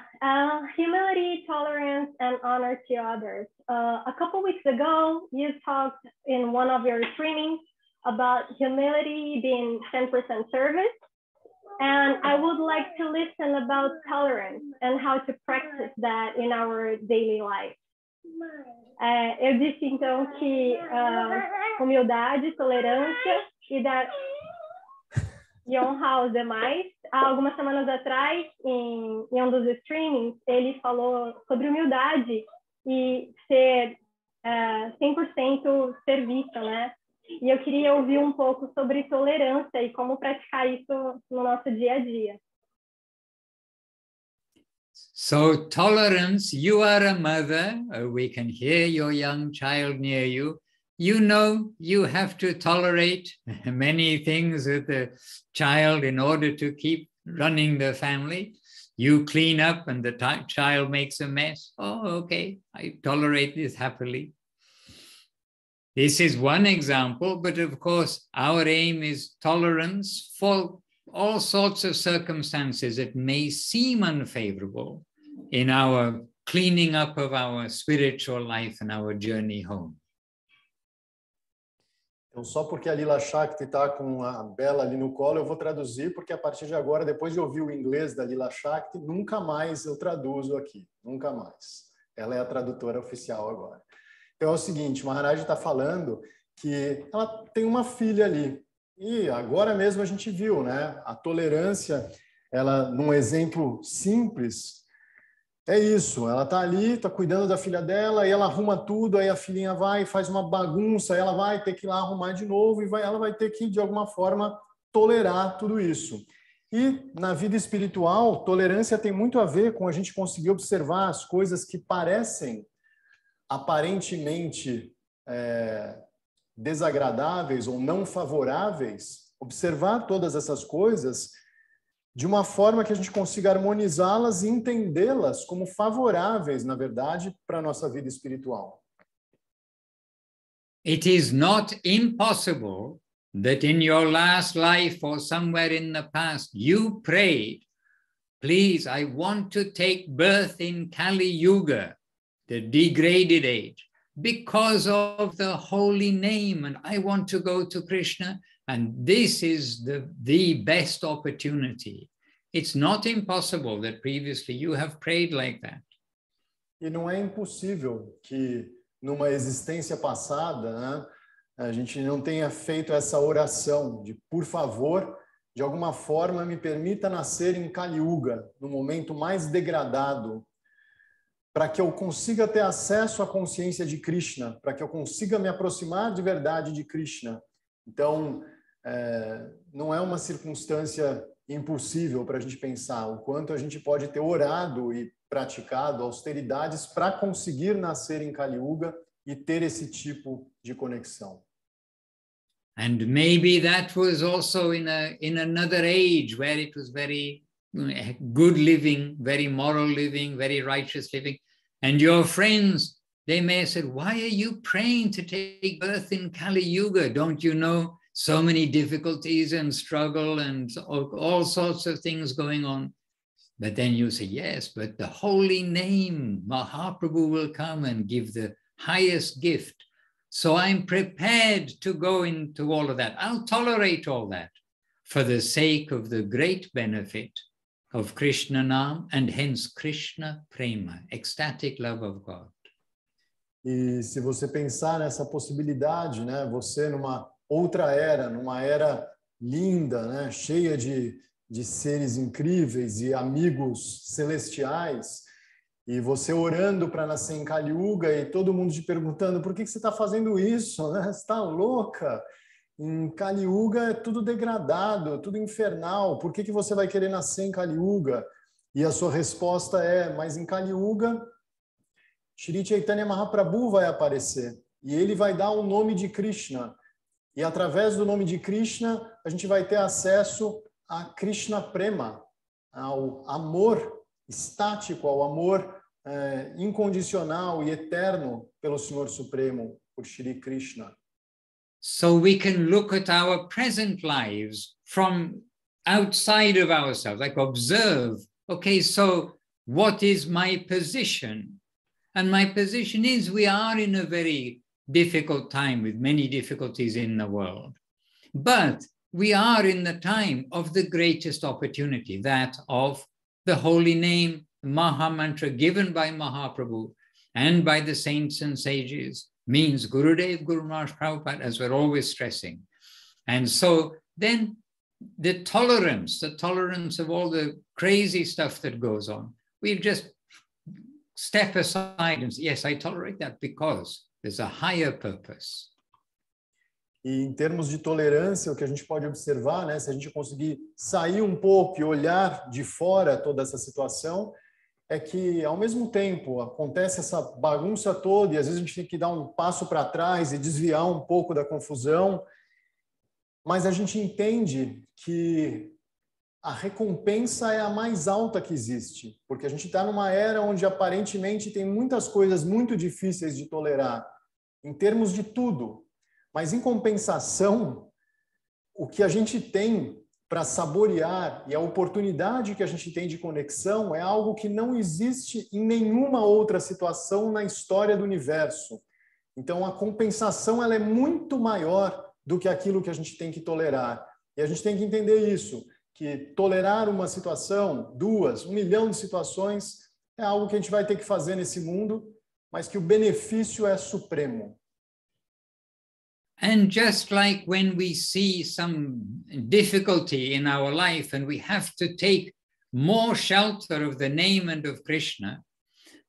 humility, tolerance, and honor to others. A couple weeks ago, you talked in one of your trainings about humility being 10% service. And I would like to listen about tolerance and how to practice that in our daily life. Eu disse, então, que humildade, tolerância e honrar os demais. Há algumas semanas atrás, em um dos streamings, ele falou sobre humildade e ser 100% serviço, né? E eu queria ouvir um pouco sobre tolerância e como praticar isso no nosso dia a dia. So tolerance, you are a mother, we can hear your young child near you. You know you have to tolerate many things with the child in order to keep running the family. You clean up and the child makes a mess. Oh, okay, I tolerate this happily. This is one example, but of course, our aim is tolerance for all sorts of circumstances that may seem unfavorable in our cleaning up of our spiritual life and our journey home. Então, só porque a Leela Shakti está com a Bela ali no colo, eu vou traduzir, porque a partir de agora, depois de ouvir o inglês da Leela Shakti, nunca mais eu traduzo aqui, nunca mais. Ela é a tradutora oficial agora. Então é o seguinte, o Maharaj está falando que ela tem uma filha ali. E agora mesmo a gente viu, né? A tolerância, ela, num exemplo simples, é isso. Ela está ali, está cuidando da filha dela, e ela arruma tudo, aí a filhinha vai e faz uma bagunça, ela vai ter que ir lá arrumar de novo, e ela vai ter que, de alguma forma, tolerar tudo isso. E na vida espiritual, tolerância tem muito a ver com a gente conseguir observar as coisas que parecem aparentemente desagradáveis ou não favoráveis, observar todas essas coisas de uma forma que a gente consiga harmonizá-las e entendê-las como favoráveis, na verdade, para a nossa vida espiritual. It is not impossible that in your last life or somewhere in the past you prayed, please, I want to take birth in Kali Yuga, the degraded age, because of the holy name, and I want to go to Krishna, and this is the best opportunity. It's not impossible that previously you have prayed like that. E não é impossível que numa existência passada, né, a gente não tenha feito essa oração de, por favor, de alguma forma me permita nascer em Kali Yuga, no momento mais degradado, para que eu consiga ter acesso à consciência de Krishna, para que eu consiga me aproximar de verdade de Krishna. Então, não é uma circunstância impossível para a gente pensar o quanto a gente pode ter orado e praticado austeridades para conseguir nascer em Kali Yuga e ter esse tipo de conexão. And maybe that was also in another age where it was very good living, very moral living, very righteous living. And your friends, they may have said, why are you praying to take birth in Kali Yuga? Don't you know so many difficulties and struggle and all sorts of things going on? But then you say, yes, but the holy name, Mahaprabhu will come and give the highest gift. So I'm prepared to go into all of that. I'll tolerate all that for the sake of the great benefit of Krishna Nam and hence Krishna Prema, ecstatic love of God. E se você pensar nessa possibilidade, né, você numa outra era, numa era linda, né, cheia de seres incríveis e amigos celestiais, e você orando para nascer em Kali Yuga e todo mundo te perguntando por que você está fazendo isso, né? Você está louca? Em Kali Yuga é tudo degradado, tudo infernal. Por que você vai querer nascer em Kali Yuga? E a sua resposta é, mas em Kali Yuga, Shri Chaitanya Mahaprabhu vai aparecer e ele vai dar o nome de Krishna. E através do nome de Krishna, a gente vai ter acesso a Krishna Prema, ao amor estático, ao amor incondicional e eterno pelo Senhor Supremo, por Shri Krishna. So we can look at our present lives from outside of ourselves, like observe, okay, so what is my position? And my position is we are in a very difficult time with many difficulties in the world. But we are in the time of the greatest opportunity, that of the holy name, Maha Mantra given by Mahaprabhu and by the saints and sages, means Gurudev, Guru Maharaj Prabhupada, as we're always stressing. And so then the tolerance of all the crazy stuff that goes on, we just step aside and say, yes, I tolerate that because there's a higher purpose. E em termos de tolerância, o que a gente pode observar, né, se a gente conseguir sair um pouco e olhar de fora toda essa situação, é que, ao mesmo tempo, acontece essa bagunça toda e às vezes a gente tem que dar um passo para trás e desviar um pouco da confusão, mas a gente entende que a recompensa é a mais alta que existe, porque a gente está numa era onde aparentemente tem muitas coisas muito difíceis de tolerar, em termos de tudo. Mas, em compensação, o que a gente tem para saborear e a oportunidade que a gente tem de conexão é algo que não existe em nenhuma outra situação na história do universo. Então, a compensação ela é muito maior do que aquilo que a gente tem que tolerar. E a gente tem que entender isso, que tolerar uma situação, duas, 1 milhão de situações, é algo que a gente vai ter que fazer nesse mundo, mas que o benefício é supremo. And just like when we see some difficulty in our life and we have to take more shelter of the name and of Krishna,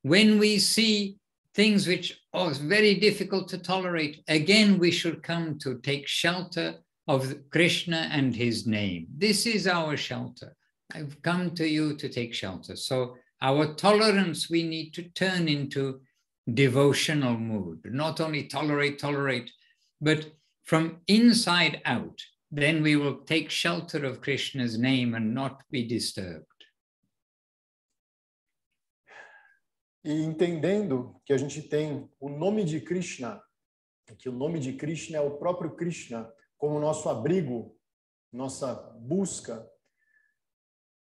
when we see things which are very difficult to tolerate, again we should come to take shelter of Krishna and his name. This is our shelter. I've come to you to take shelter. So our tolerance we need to turn into devotional mood, not only tolerate, but from inside out, then we will take shelter of Krishna's name and not be disturbed. E entendendo que a gente tem o nome de Krishna, que o nome de Krishna é o próprio Krishna, como nosso abrigo, nossa busca,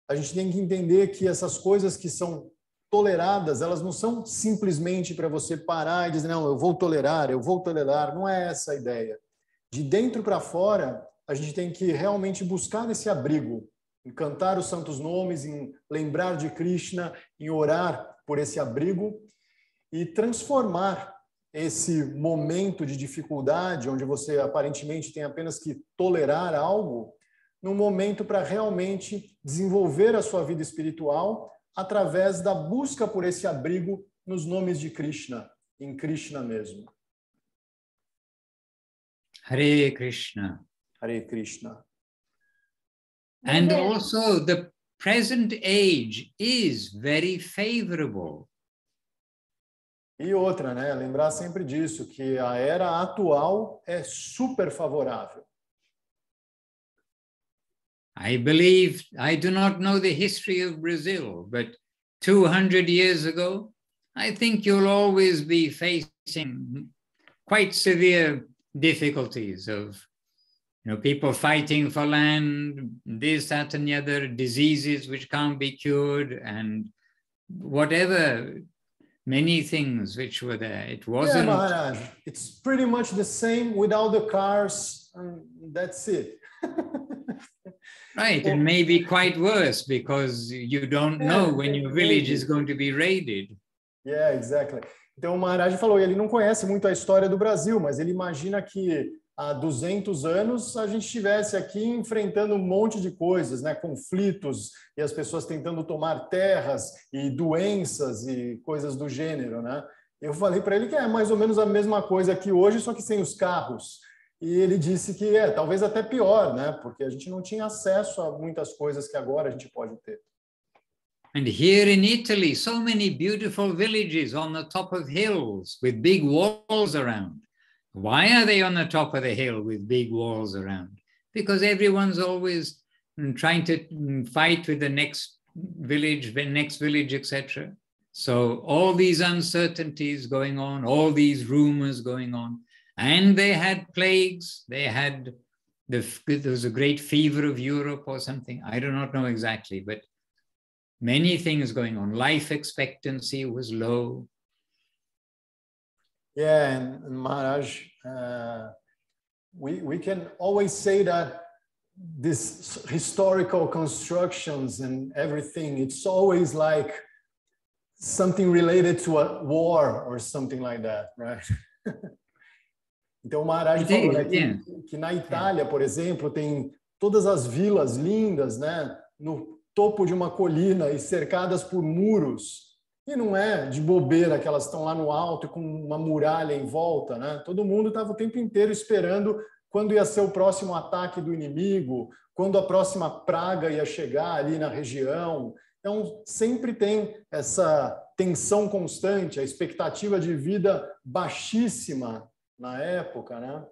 a gente tem que entender que essas coisas que são toleradas, elas não são simplesmente para você parar e dizer, não, eu vou tolerar, não é essa a ideia. De dentro para fora, a gente tem que realmente buscar esse abrigo, em cantar os santos nomes, em lembrar de Krishna, em orar por esse abrigo e transformar esse momento de dificuldade, onde você aparentemente tem apenas que tolerar algo, num momento para realmente desenvolver a sua vida espiritual através da busca por esse abrigo nos nomes de Krishna, em Krishna mesmo. Hare Krishna. Hare Krishna. And also the present age is very favorable. E outra, né? Lembrar sempre disso, que a era atual é super favorável. I believe, I do not know the history of Brazil, but 200 years ago, I think you'll always be facing quite severe difficulties of, people fighting for land, this, that, and the other, diseases which can't be cured, and whatever, many things which were there. It wasn't... Yeah, Maharaj, it's pretty much the same without the cars, and that's it. Right, it may be quite worse because you don't know when your village is going to be raided. Yeah, exactly. Então o Maharaj falou, ele não conhece muito a história do Brasil, mas ele imagina que há 200 anos a gente estivesse aqui enfrentando um monte de coisas, né? Conflitos e as pessoas tentando tomar terras e doenças e coisas do gênero, né? Eu falei para ele que é mais ou menos a mesma coisa que hoje, só que sem os carros. E ele disse que talvez até pior, né? Porque a gente não tinha acesso a muitas coisas que agora a gente pode ter. And here in Italy, so many beautiful villages on the top of hills with big walls around. Why are they on the top of the hill with big walls around? Because everyone's always trying to fight with the next village, etc. So all these uncertainties going on, all these rumors going on. And they had plagues, there was a great fever of Europe or something. I do not know exactly, but many things going on. Life expectancy was low. Yeah, and Maharaj, we can always say that these historical constructions and everything, it's always like something related to a war or something like that, right? Então o Maharaj falou, né, que na Itália, por exemplo, tem todas as vilas lindas, né, no topo de uma colina e cercadas por muros. E não é de bobeira que elas estão lá no alto com uma muralha em volta, né? Todo mundo estava o tempo inteiro esperando quando ia ser o próximo ataque do inimigo, quando a próxima praga ia chegar ali na região. Então sempre tem essa tensão constante, a expectativa de vida baixíssima na época, né?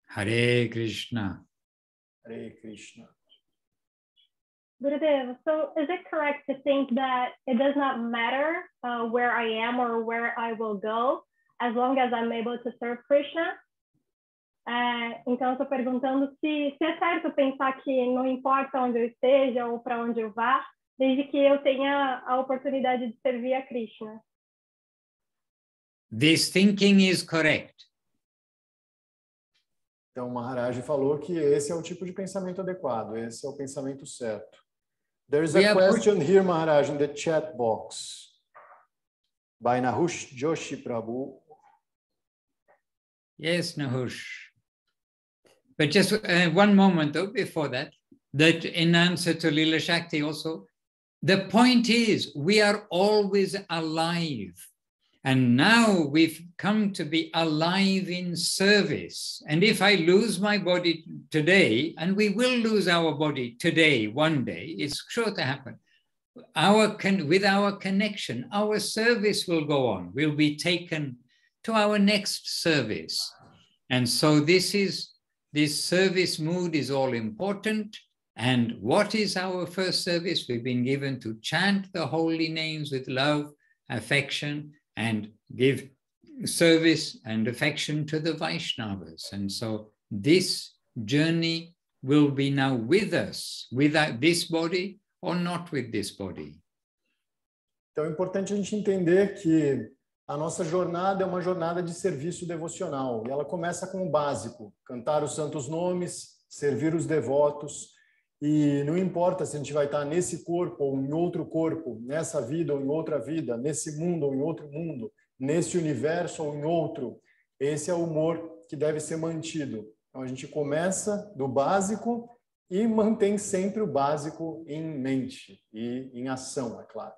Hare Krishna. Hare Krishna. Gurudev, so is it correct to think that it does not matter where I am or where I will go, as long as I'm able to serve Krishna? Então, eu estou perguntando se é certo pensar que não importa onde eu esteja ou para onde eu vá, desde que eu tenha a oportunidade de servir a Krishna. This thinking is correct. Então, o Maharaj falou que esse é o tipo de pensamento adequado, esse é o pensamento certo. There's a question here, Maharaj, in the chat box by Nahush Joshi Prabhu. Yes, Nahush. But just one moment, though, before that in answer to Lila Shakti also, the point is we are always alive. And now we've come to be alive in service. And if I lose my body today, and we will lose our body today, one day, it's sure to happen. With our connection, our service will go on. We'll be taken to our next service. And so this service mood is all important. And what is our first service? We've been given to chant the holy names with love, affection, and give service and affection to the Vaishnavas. And so this journey will be now with us, without this body or not with this body. Então é importante a gente entender que a nossa jornada é uma jornada de serviço devocional. E ela começa com o básico, cantar os santos nomes, servir os devotos. E não importa se a gente vai estar nesse corpo ou em outro corpo, nessa vida ou em outra vida, nesse mundo ou em outro mundo, nesse universo ou em outro. Esse é o humor que deve ser mantido. Então a gente começa do básico e mantém sempre o básico em mente e em ação, é claro.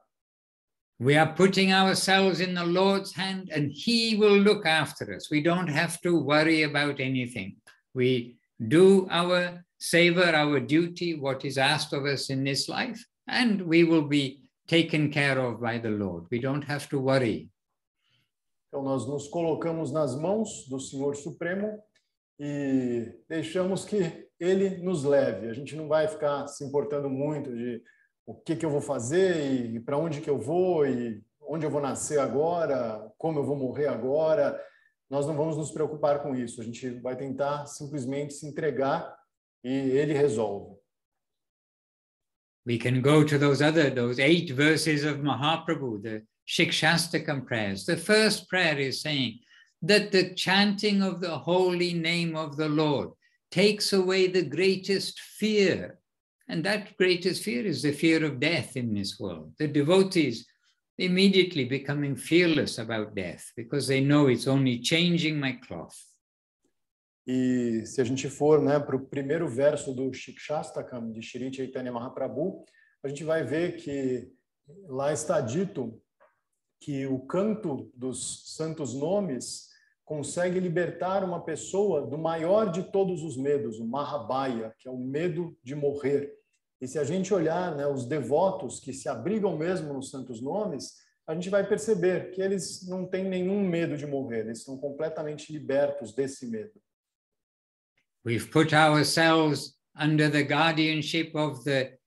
We are putting ourselves in the Lord's hand and He will look after us. We don't have to worry about anything. We do our savor, our duty, what is asked of us in this life, and we will be taken care of by the Lord. We don't have to worry. Então nós nos colocamos nas mãos do Senhor Supremo e deixamos que Ele nos leve. A gente não vai ficar se importando muito de o que eu vou fazer e para onde que eu vou e onde eu vou nascer agora, como eu vou morrer agora. Nós não vamos nos preocupar com isso. A gente vai tentar simplesmente se entregar e Ele resolve. We can go to those 8 verses of Mahaprabhu, the Shikshastakam prayers. The first prayer is saying that the chanting of the holy name of the Lord takes away the greatest fear. And that greatest fear is the fear of death in this world. The devotees immediately becoming fearless about death because they know it's only changing my cloth. E se a gente for, para o primeiro verso do Shikshastakam de Shri Chaitanya Mahaprabhu, a gente vai ver que lá está dito que o canto dos santos nomes consegue libertar uma pessoa do maior de todos os medos, o Mahabhaya, que é o medo de morrer. E se a gente olhar, os devotos que se abrigam mesmo nos santos nomes, a gente vai perceber que eles não têm nenhum medo de morrer, eles estão completamente libertos desse medo. We've put ourselves under the guardianship of the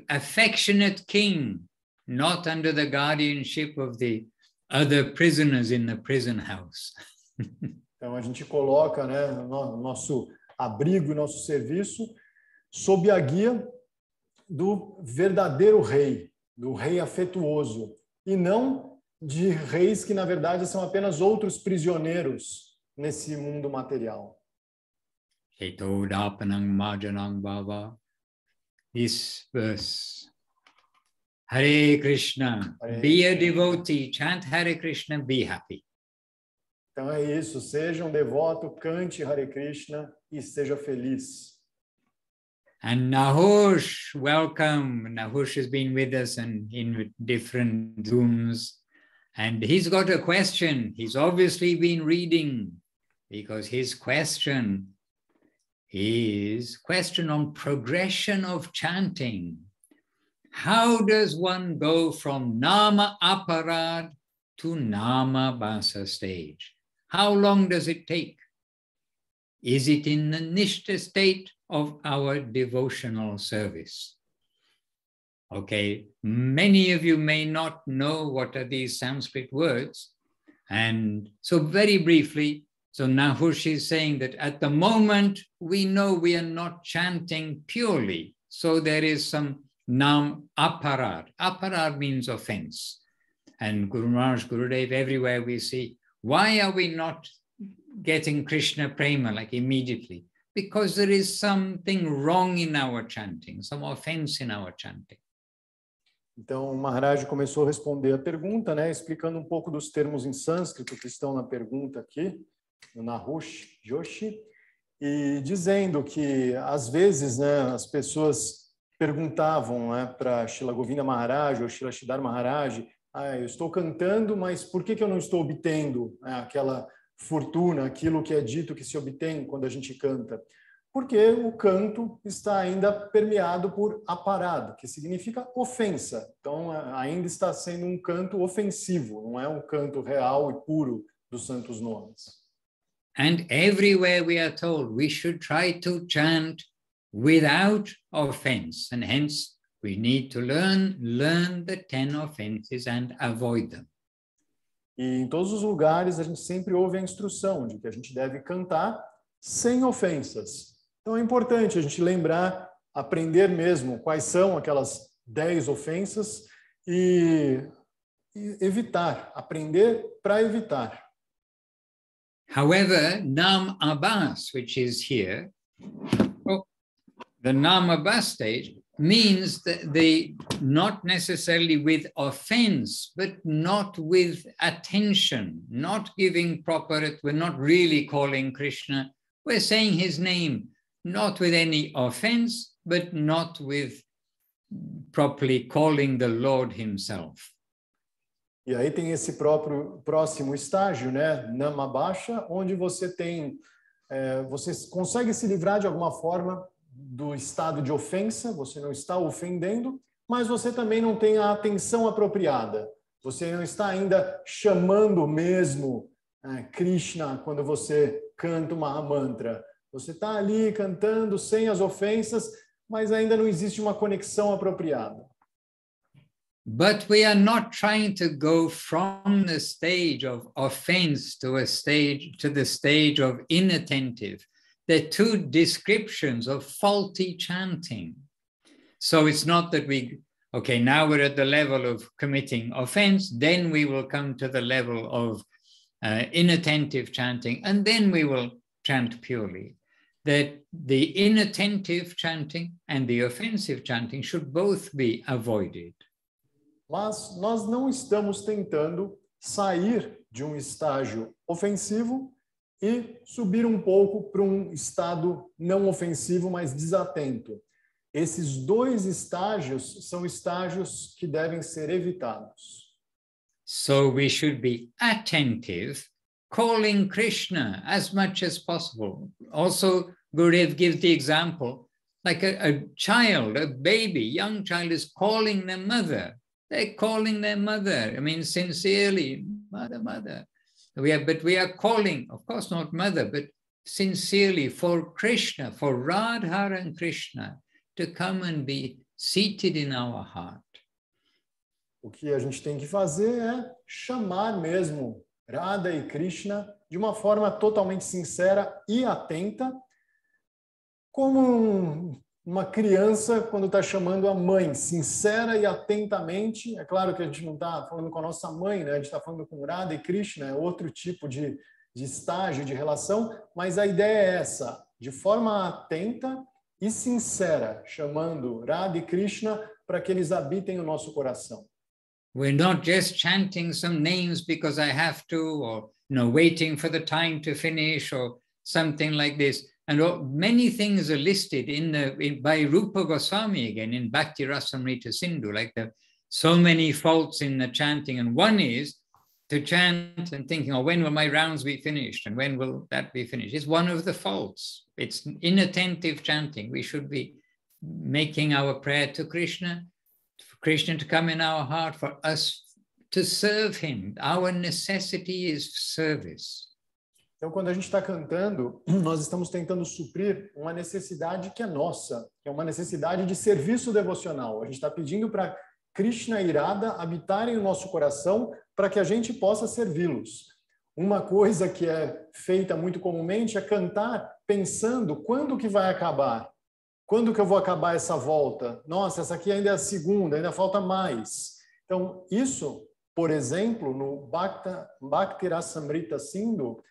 affectionate king, not under the guardianship of the other prisoners in the prison house. Então a gente coloca, nosso abrigo e nosso serviço sob a guia do verdadeiro rei, do rei afetuoso, e não de reis que na verdade são apenas outros prisioneiros nesse mundo material. This verse. Hare Krishna, be a devotee, chant Hare Krishna, be happy. Então é isso, seja um devoto, cante Hare Krishna e seja feliz. And Nahush, welcome. Nahush has been with us and in different Zooms. And he's got a question. He's obviously been reading because his question is question on progression of chanting. How does one go from Nama Aparad to Nama Basa stage? How long does it take? Is it in the Nishta state of our devotional service? Okay, many of you may not know what are these Sanskrit words. And so very briefly, so Nahush is saying that at the moment, we know we are not chanting purely. So there is some Nam Aparad. Aparad means offense. And Guru Maharaj, Gurudev, everywhere we see, why are we not getting Krishna Prema like immediately? Because there is something wrong in our chanting, some offense in our chanting. Então, o Maharaj começou a responder a pergunta, explicando um pouco dos termos em sânscrito que estão na pergunta aqui, no Nahush Joshi, e dizendo que, às vezes, as pessoas perguntavam para Srila Govinda Maharaj ou Srila Sridhar Maharaj, eu estou cantando, mas por que eu não estou obtendo aquela fortuna, aquilo que é dito que se obtém quando a gente canta? Porque o canto está ainda permeado por aparado, que significa ofensa. Então, ainda está sendo um canto ofensivo, não é um canto real e puro dos santos nomes. And everywhere we are told we should try to chant without offense, and hence we need to learn the 10 offenses and avoid them. E em todos os lugares a gente sempre ouve a instrução de que a gente deve cantar sem ofensas. Então é importante a gente lembrar, aprender mesmo quais são aquelas 10 ofensas e evitar, aprender para evitar. However, Nam Abbas, which is here, the Nam Abbas stage means that not necessarily with offense, but not with attention, not giving proper, we're not really calling Krishna, we're saying his name, not with any offense, but not with properly calling the Lord himself. E aí tem esse próximo estágio, né, Namabasha, onde você consegue se livrar de alguma forma do estado de ofensa, você não está ofendendo, mas você também não tem a atenção apropriada. Você não está ainda chamando mesmo Krishna quando você canta uma mantra. Você está ali cantando sem as ofensas, mas ainda não existe uma conexão apropriada. But we are not trying to go from the stage of offense to the stage of inattentive. There are two descriptions of faulty chanting. So it's not that now we're at the level of committing offense, then we will come to the level of inattentive chanting, and then we will chant purely. That the inattentive chanting and the offensive chanting should both be avoided. Mas nós não estamos tentando sair de um estágio ofensivo e subir um pouco para um estado não ofensivo, mas desatento. Esses dois estágios são estágios que devem ser evitados. So we should be attentive, calling Krishna as much as possible. Also, Gurudev gives the example, like a child, a baby, young child is calling their mother. They're calling their mother, I mean, sincerely, mother, mother. But we are calling, of course not mother, but sincerely for Krishna, for Radha and Krishna, to come and be seated in our heart. O que a gente tem que fazer é chamar mesmo Radha e Krishna de uma forma totalmente sincera e atenta, como uma criança quando está chamando a mãe, sincera e atentamente. É claro que a gente não está falando com a nossa mãe, né? A gente está falando com Radha e Krishna, é outro tipo de estágio, de relação, mas a ideia é essa, de forma atenta e sincera, chamando Radha e Krishna para que eles habitem o nosso coração. We're not just chanting some names because I have to, or waiting for the time to finish, or something like this. And many things are listed by Rupa Goswami again in Bhakti Rasamrita Sindhu, like so many faults in the chanting. And one is to chant and thinking, when will my rounds be finished? And when will that be finished? It's one of the faults. It's inattentive chanting. We should be making our prayer to Krishna, for Krishna to come in our heart, for us to serve him. Our necessity is service. Então, quando a gente está cantando, nós estamos tentando suprir uma necessidade que é nossa, que é uma necessidade de serviço devocional. A gente está pedindo para Krishna e Radha habitarem o nosso coração para que a gente possa servi-los. Uma coisa que é feita muito comumente é cantar pensando quando que vai acabar. Quando que eu vou acabar essa volta? Nossa, essa aqui ainda é a segunda, ainda falta mais. Então, isso, por exemplo, no Bhakti Rasamrita Sindhu,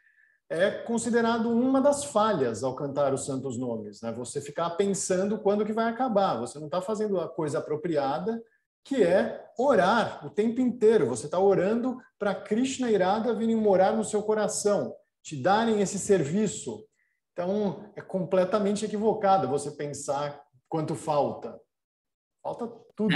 é considerado uma das falhas ao cantar os santos nomes, né? Você ficar pensando quando que vai acabar. Você não está fazendo a coisa apropriada, que é orar o tempo inteiro. Você está orando para Krishna e Radha virem morar no seu coração, te darem esse serviço. Então, é completamente equivocado você pensar quanto falta. Falta tudo.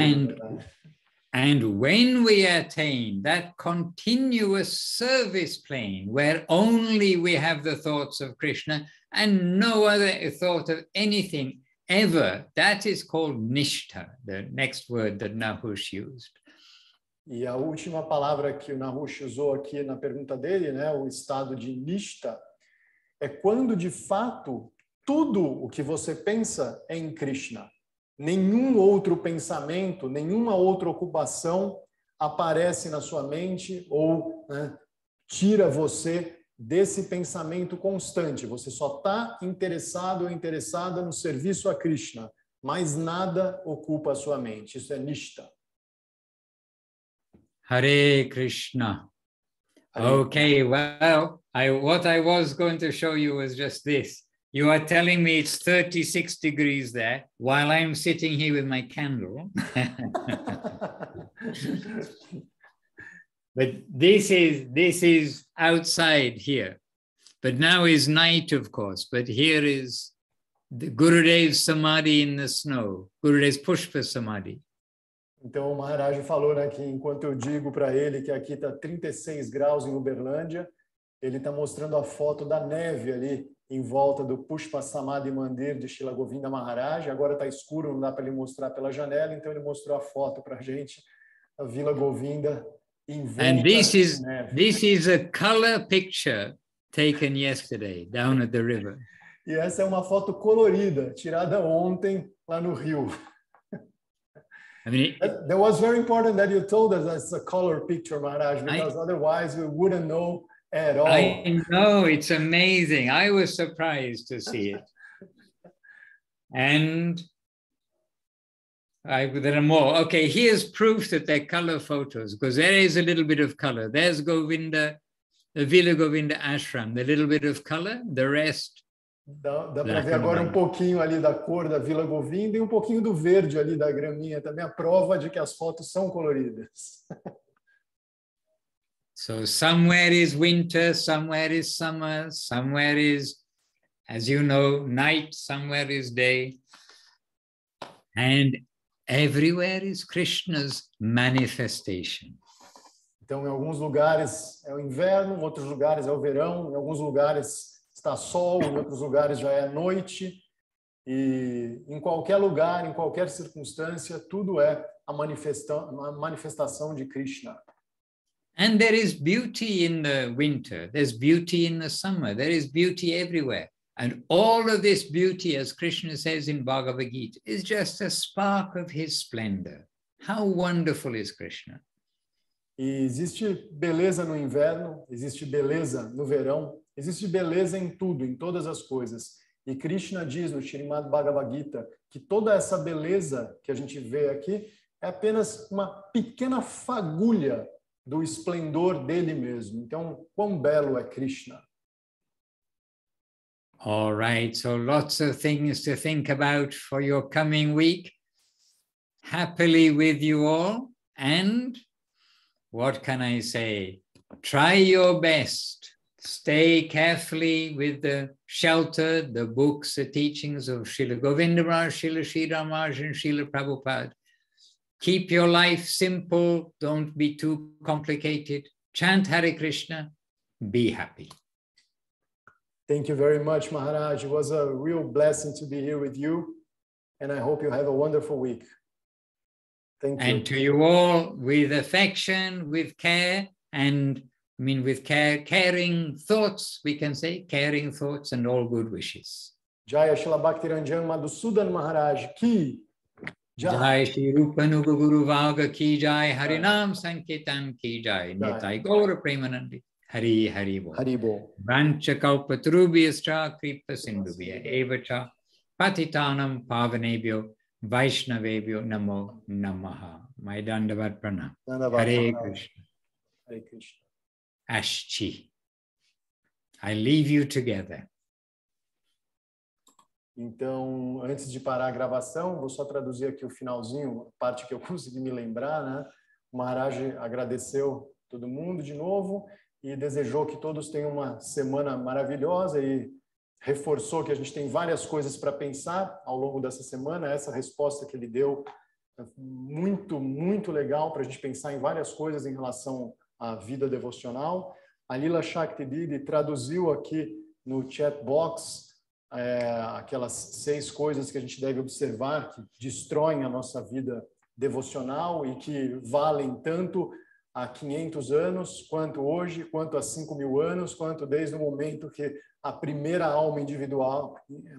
And when we attain that continuous service plane where only we have the thoughts of Krishna and no other thought of anything ever, that is called nishtha, the next word that Nahush used. E a última palavra que o Nahush usou aqui na pergunta dele, né, o estado de nishta, é quando de fato tudo o que você pensa é em Krishna. Nenhum outro pensamento, nenhuma outra ocupação aparece na sua mente ou, né, tira você desse pensamento constante. Você só está interessado ou interessada no serviço a Krishna, mas nada ocupa a sua mente. Isso é nishta. Hare Krishna. Okay, well, what I was going to show you was just this. You are telling me it's 36 degrees there while I'm sitting here with my candle. But this is outside here. But now is night, of course. But here is the Gurudev's Samadhi in the snow. Gurudev's Pushpa Samadhi. Então o Maharaj falou, né, que enquanto eu digo para ele que aqui está 36 graus em Uberlândia, ele está mostrando a foto da neve ali em volta do Pushpa Samadhi Mandir de Srila Govinda Maharaj. Agora está escuro, não dá para ele mostrar pela janela, então ele mostrou a foto para a gente, a Vila Govinda envolta And em neve. This is a color picture taken yesterday down at the river. E essa é uma foto colorida, tirada ontem lá no rio. I mean, that was very important that you told us that's a color picture, Maharaj, because otherwise we wouldn't know at all. I know, it's amazing. I was surprised to see it. And there are more. Okay, here's proof that they're color photos, because there is a little bit of color. There's Govinda, the Vila Govinda Ashram, the little bit of color, the rest. Dá para ver agora pouquinho ali da cor da Vila Govinda e pouquinho do verde ali da graminha, também a prova de que as fotos são coloridas. So somewhere is winter, somewhere is summer, somewhere is, as you know, night, somewhere is day. And everywhere is Krishna's manifestation. Então, em alguns lugares é o inverno, em outros lugares é o verão, em alguns lugares está sol, em outros lugares já é noite. E em qualquer lugar, em qualquer circunstância, tudo é a manifestação de Krishna. And there is beauty in the winter, there's beauty in the summer, there is beauty everywhere. And all of this beauty, as Krishna says in Bhagavad Gita, is just a spark of his splendor. How wonderful is Krishna? E existe beleza no inverno, existe beleza no verão, existe beleza em tudo, em todas as coisas. E Krishna diz no Srimad Bhagavad Gita que toda essa beleza que a gente vê aqui é apenas uma pequena fagulha do esplendor dele mesmo. Então, quão belo é Krishna. All right, so lots of things to think about for your coming week. Happily with you all. And what can I say? Try your best. Stay carefully with the shelter, the books, the teachings of Srila Govinda Maharaj, Srila Sridhar Maharaj, and Srila Prabhupada. Keep your life simple. Don't be too complicated. Chant Hare Krishna. Be happy. Thank you very much, Maharaj. It was a real blessing to be here with you. And I hope you have a wonderful week. Thank you. And to you all, with affection, with care, and with caring thoughts, we can say, caring thoughts and all good wishes. Jaya Srila Madhusudan Maharaj ki. Jai Shri Rupa Nuga Guru Vaga ki jai, Harinam Sankirtan ki jai, Nitai Gaura Premanandi, Hari Hari Bo. Hari Bo. Vancha Kalpatarubhyascha Kripa Sindhubhya Evacha Patitanam Pavanebhyo Vaishnavebhyo Namo Namaha. My Dandavat Pranam. Hare Krishna. Hare Krishna. Ashchi. I leave you together. Então, antes de parar a gravação, vou só traduzir aqui o finalzinho, a parte que eu consegui me lembrar, né? O Maharaj agradeceu todo mundo de novo e desejou que todos tenham uma semana maravilhosa e reforçou que a gente tem várias coisas para pensar ao longo dessa semana. Essa resposta que ele deu é muito, muito legal para a gente pensar em várias coisas em relação à vida devocional. A Lila Shakti Didi traduziu aqui no chat box aquelas 6 coisas que a gente deve observar que destroem a nossa vida devocional e que valem tanto há 500 anos, quanto hoje, quanto há 5.000 anos, quanto desde o momento que a primeira alma individual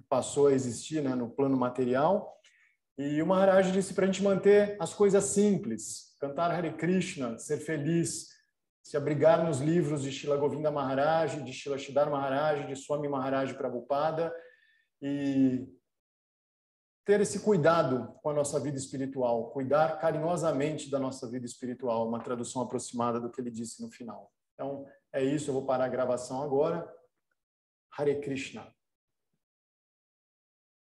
passou a existir, né, no plano material. E o Maharaj disse para a gente manter as coisas simples, cantar Hare Krishna, ser feliz, se abrigar nos livros de Srila Govinda Maharaj, de Srila Sridhar Maharaj, de Swami Maharaj Prabhupada, e ter esse cuidado com a nossa vida espiritual, cuidar carinhosamente da nossa vida espiritual, uma tradução aproximada do que ele disse no final. Então, é isso, eu vou parar a gravação agora. Hare Krishna.